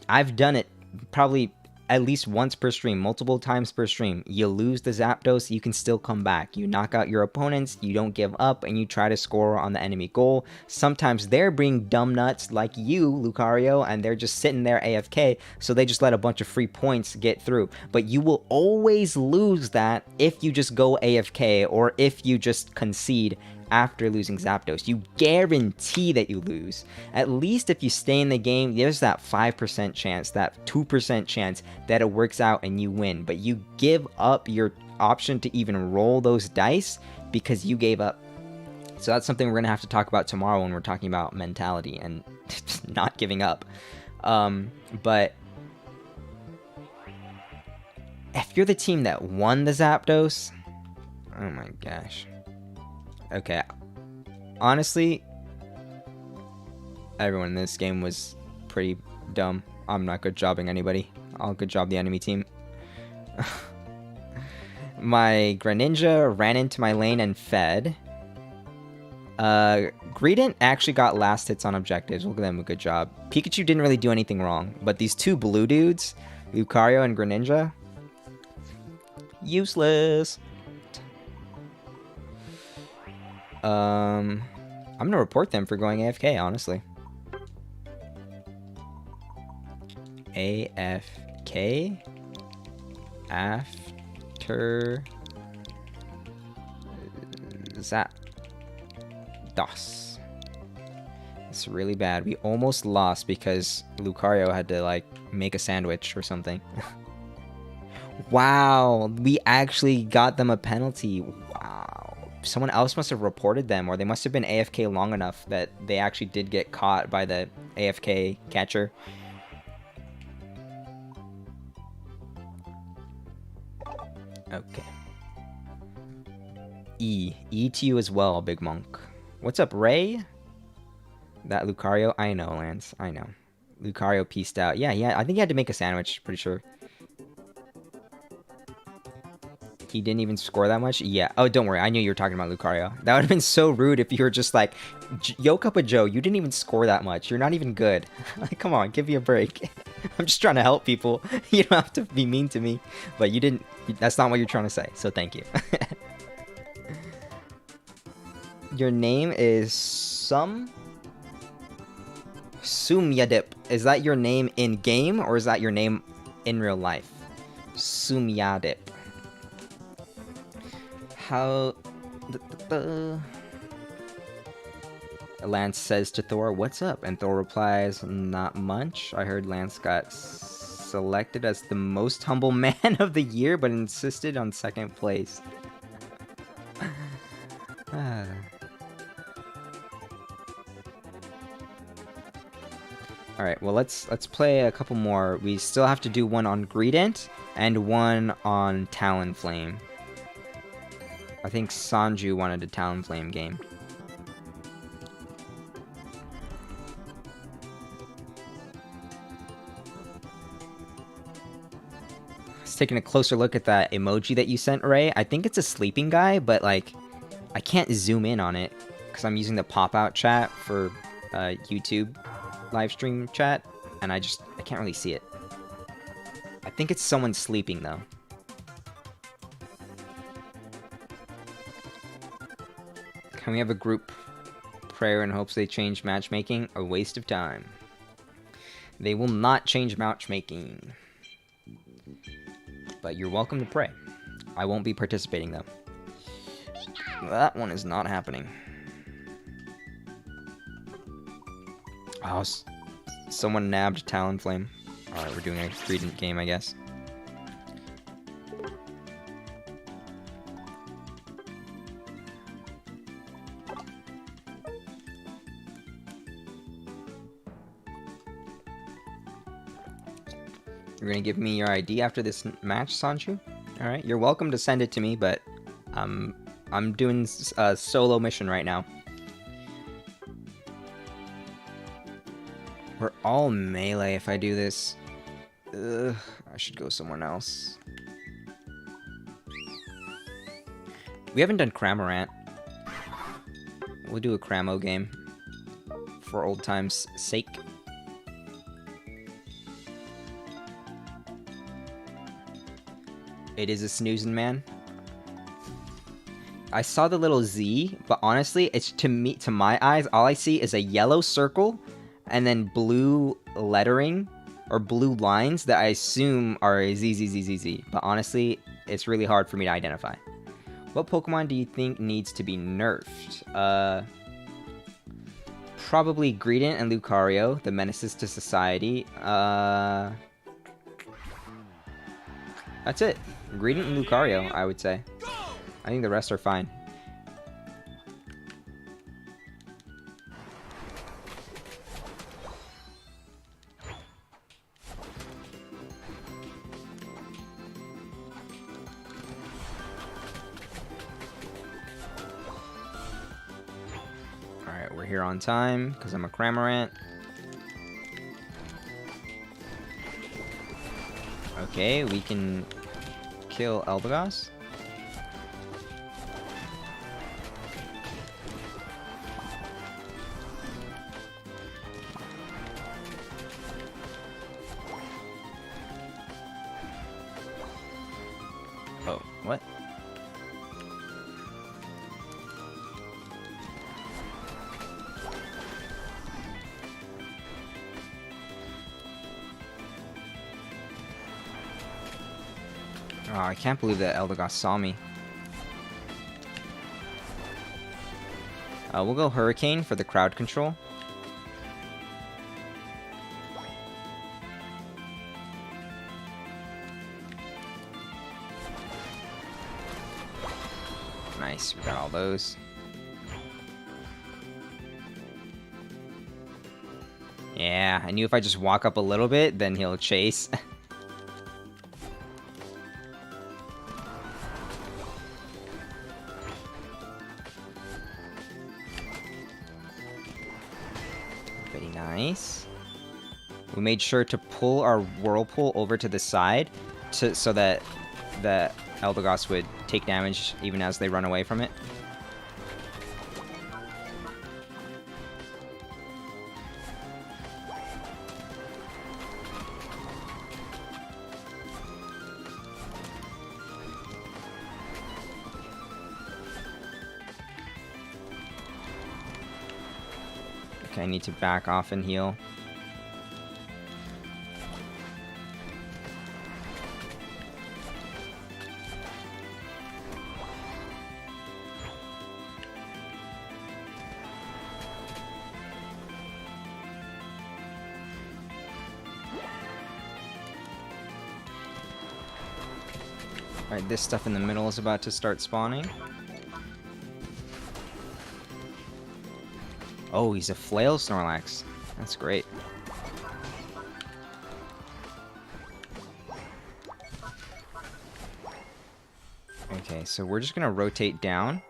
A: I've done it probably at least once per stream, multiple times per stream. You lose the Zapdos, you can still come back. You knock out your opponents, you don't give up, and you try to score on the enemy goal. Sometimes they're being dumb nuts like you, Lucario, and they're just sitting there AFK, so they just let a bunch of free points get through. But you will always lose that if you just go AFK or if you just concede after losing Zapdos. You guarantee that you lose. At least if you stay in the game, there's that 5% chance, that 2% chance that it works out and you win. But you give up your option to even roll those dice because you gave up. So that's something we're going to have to talk about tomorrow when we're talking about mentality and not giving up. But if you're the team that won the Zapdos, oh my gosh. Okay, honestly, everyone in this game was pretty dumb. I'm not good jobbing anybody. I'll good job the enemy team. My Greninja ran into my lane and fed. Greedent actually got last hits on objectives. We'll give them a good job. Pikachu didn't really do anything wrong, but these two blue dudes, Lucario and Greninja, useless. I'm gonna report them for going AFK, honestly. AFK after Zapdos. It's really bad. We almost lost because Lucario had to like make a sandwich or something. Wow, we actually got them a penalty. Wow. Someone else must have reported them, or they must have been AFK long enough that they actually did get caught by the AFK catcher. Okay. E. E to you as well, Big Monk. What's up, Ray? That Lucario? I know, Lance. I know. Lucario pieced out. Yeah, I think he had to make a sandwich, pretty sure. He didn't even score that much? Yeah. Oh, don't worry. I knew you were talking about Lucario. That would have been so rude if you were just like, Yo Cup of Joe, you didn't even score that much. You're not even good. Like, come on, give me a break. I'm just trying to help people. You don't have to be mean to me. But you didn't... That's not what you're trying to say, so thank you. Your name is Sumyadip. Is that your name in game, or is that your name in real life? Sumyadip. How... Lance says to Thor, "What's up?" And Thor replies, "Not much. I heard Lance got selected as the most humble man of the year, but insisted on second place." Alright, well let's play a couple more. We still have to do one on Greedent and one on Talonflame. I think Sanju wanted a Talonflame game. Taking a closer look at that emoji that you sent, Ray. I think it's a sleeping guy, but like I can't zoom in on it because I'm using the pop-out chat for YouTube live stream chat, and I can't really see it. I think it's someone sleeping though. Can we have a group prayer in hopes they change matchmaking? A waste of time. They will not change matchmaking. But you're welcome to pray. I won't be participating, though. That one is not happening. Oh, someone nabbed Talonflame. Alright, we're doing a Greedent game, I guess. You're gonna give me your ID after this match, Sanchu? Alright, you're welcome to send it to me, but I'm doing a solo mission right now. We're all melee if I do this. Ugh, I should go somewhere else. We haven't done Cramorant. We'll do a Cramo game. For old times' sake. It is a snoozing man. I saw the little Z, but honestly, it's to my eyes, all I see is a yellow circle and then blue lettering or blue lines that I assume are a ZZZZZ. But honestly, it's really hard for me to identify. What Pokemon do you think needs to be nerfed? Probably Greedent and Lucario, the menaces to society. That's it. Greedent and Lucario, I would say. I think the rest are fine. Alright, we're here on time, because I'm a Cramorant. Okay, we can kill Eldegoss. Oh, what? Oh, I can't believe that Eldegoss saw me. We'll go Hurricane for the crowd control. Nice, we got all those. Yeah, I knew if I just walk up a little bit, then he'll chase. Nice. We made sure to pull our Whirlpool over to the side so that the Eldegoss would take damage even as they run away from it. Okay, I need to back off and heal. Alright, this stuff in the middle is about to start spawning. Oh, he's a flail Snorlax. That's great. Okay, so we're just gonna rotate down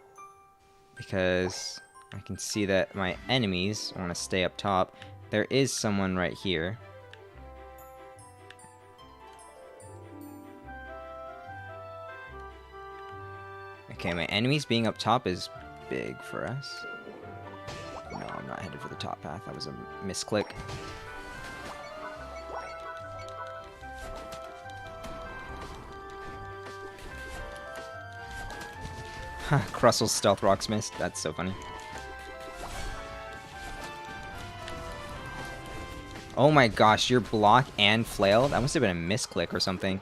A: because I can see that my enemies want to stay up top. There is someone right here. Okay, my enemies being up top is big for us. No, I'm not headed for the top path. That was a misclick. Crustl's Stealth Rocks missed. That's so funny. Oh my gosh, your block and flail? That must have been a misclick or something.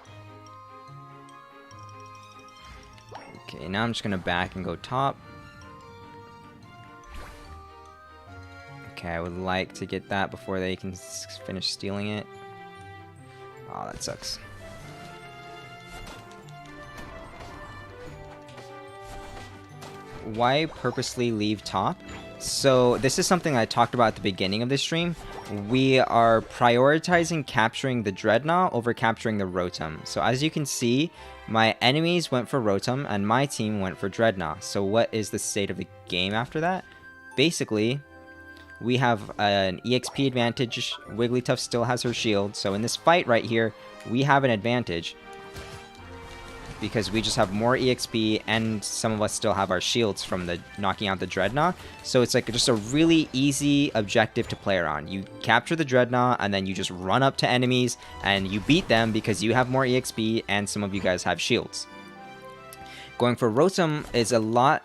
A: Okay, now I'm just gonna back and go top. Okay, I would like to get that before they can finish stealing it. Oh, that sucks. Why purposely leave top? So this is something I talked about at the beginning of this stream. We are prioritizing capturing the Drednaw over capturing the Rotom. So as you can see, my enemies went for Rotom and my team went for Drednaw. So what is the state of the game after that? Basically, we have an EXP advantage. Wigglytuff still has her shield. So in this fight right here, we have an advantage because we just have more EXP and some of us still have our shields from the knocking out the Drednaw. So it's like just a really easy objective to play around. You capture the Drednaw and then you just run up to enemies and you beat them because you have more EXP and some of you guys have shields. Going for Rotom is a lot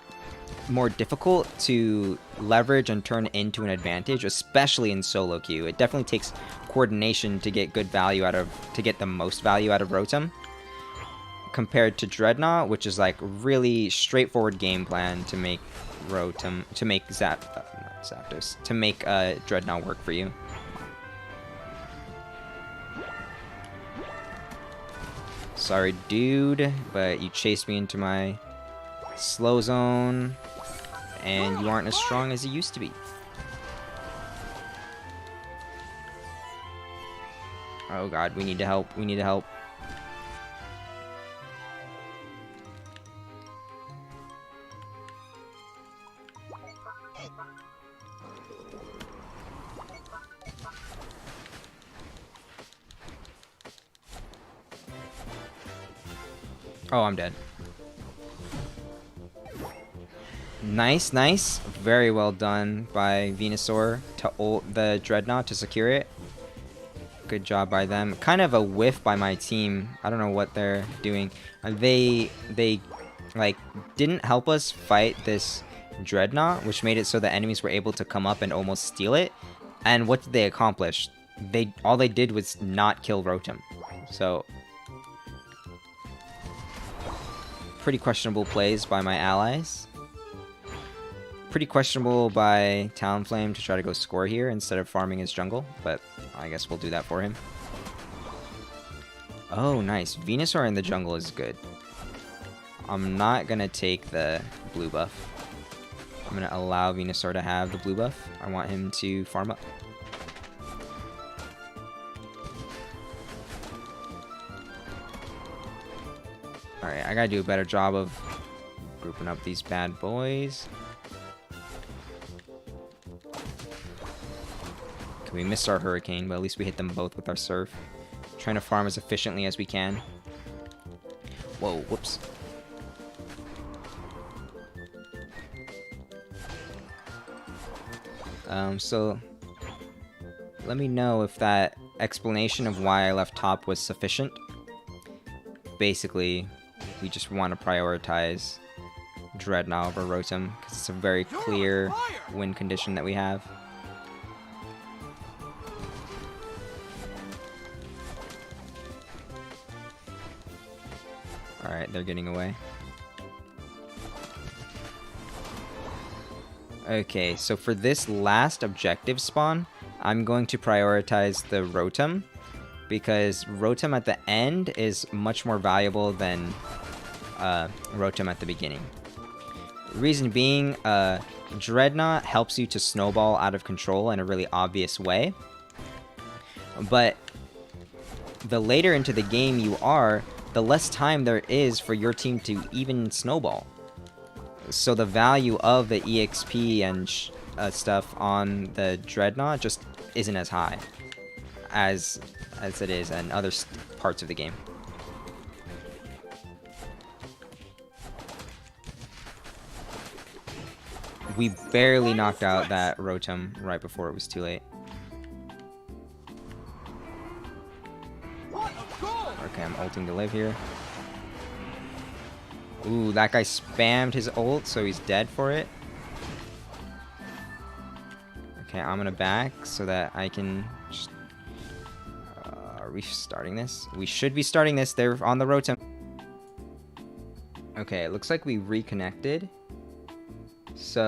A: more difficult to leverage and turn into an advantage, especially in solo queue. It definitely takes coordination to get good value out of, to get the most value out of Rotom, compared to Drednaw, which is like really straightforward game plan to make Rotom, to make Zapdos, to make Drednaw work for you. Sorry, dude, but you chased me into my slow zone, and you aren't as strong as you used to be. Oh god, we need to help, we need to help. Oh, I'm dead. Nice, nice. Very well done by Venusaur to ult the Drednaw to secure it. Good job by them. Kind of a whiff by my team. I don't know what they're doing. They like didn't help us fight this Drednaw, which made it so the enemies were able to come up and almost steal it. And what did they accomplish? All they did was not kill Rotom. So pretty questionable plays by my allies. Pretty questionable by Talonflame to try to go score here instead of farming his jungle, but I guess we'll do that for him. Oh, nice. Venusaur in the jungle is good. I'm not going to take the blue buff. I'm going to allow Venusaur to have the blue buff. I want him to farm up. Alright, I gotta do a better job of grouping up these bad boys. We missed our Hurricane, but at least we hit them both with our Surf. Trying to farm as efficiently as we can. Whoa, whoops. So let me know if that explanation of why I left top was sufficient. Basically, we just want to prioritize Drednaw over Rotom, because it's a very clear win condition that we have. Alright, they're getting away. Okay, so for this last objective spawn, I'm going to prioritize the Rotom, because Rotom at the end is much more valuable than Rotom at the beginning. Reason being, Drednaw helps you to snowball out of control in a really obvious way, but the later into the game you are, the less time there is for your team to even snowball. So the value of the EXP and stuff on the Drednaw just isn't as high as it is in other parts of the game. We barely knocked out that Rotom right before it was too late. Okay, I'm ulting to live here. Ooh, that guy spammed his ult, so he's dead for it. Okay, I'm gonna back so that I can just... are we starting this? We should be starting this. They're on the Rotom. Okay, it looks like we reconnected. So...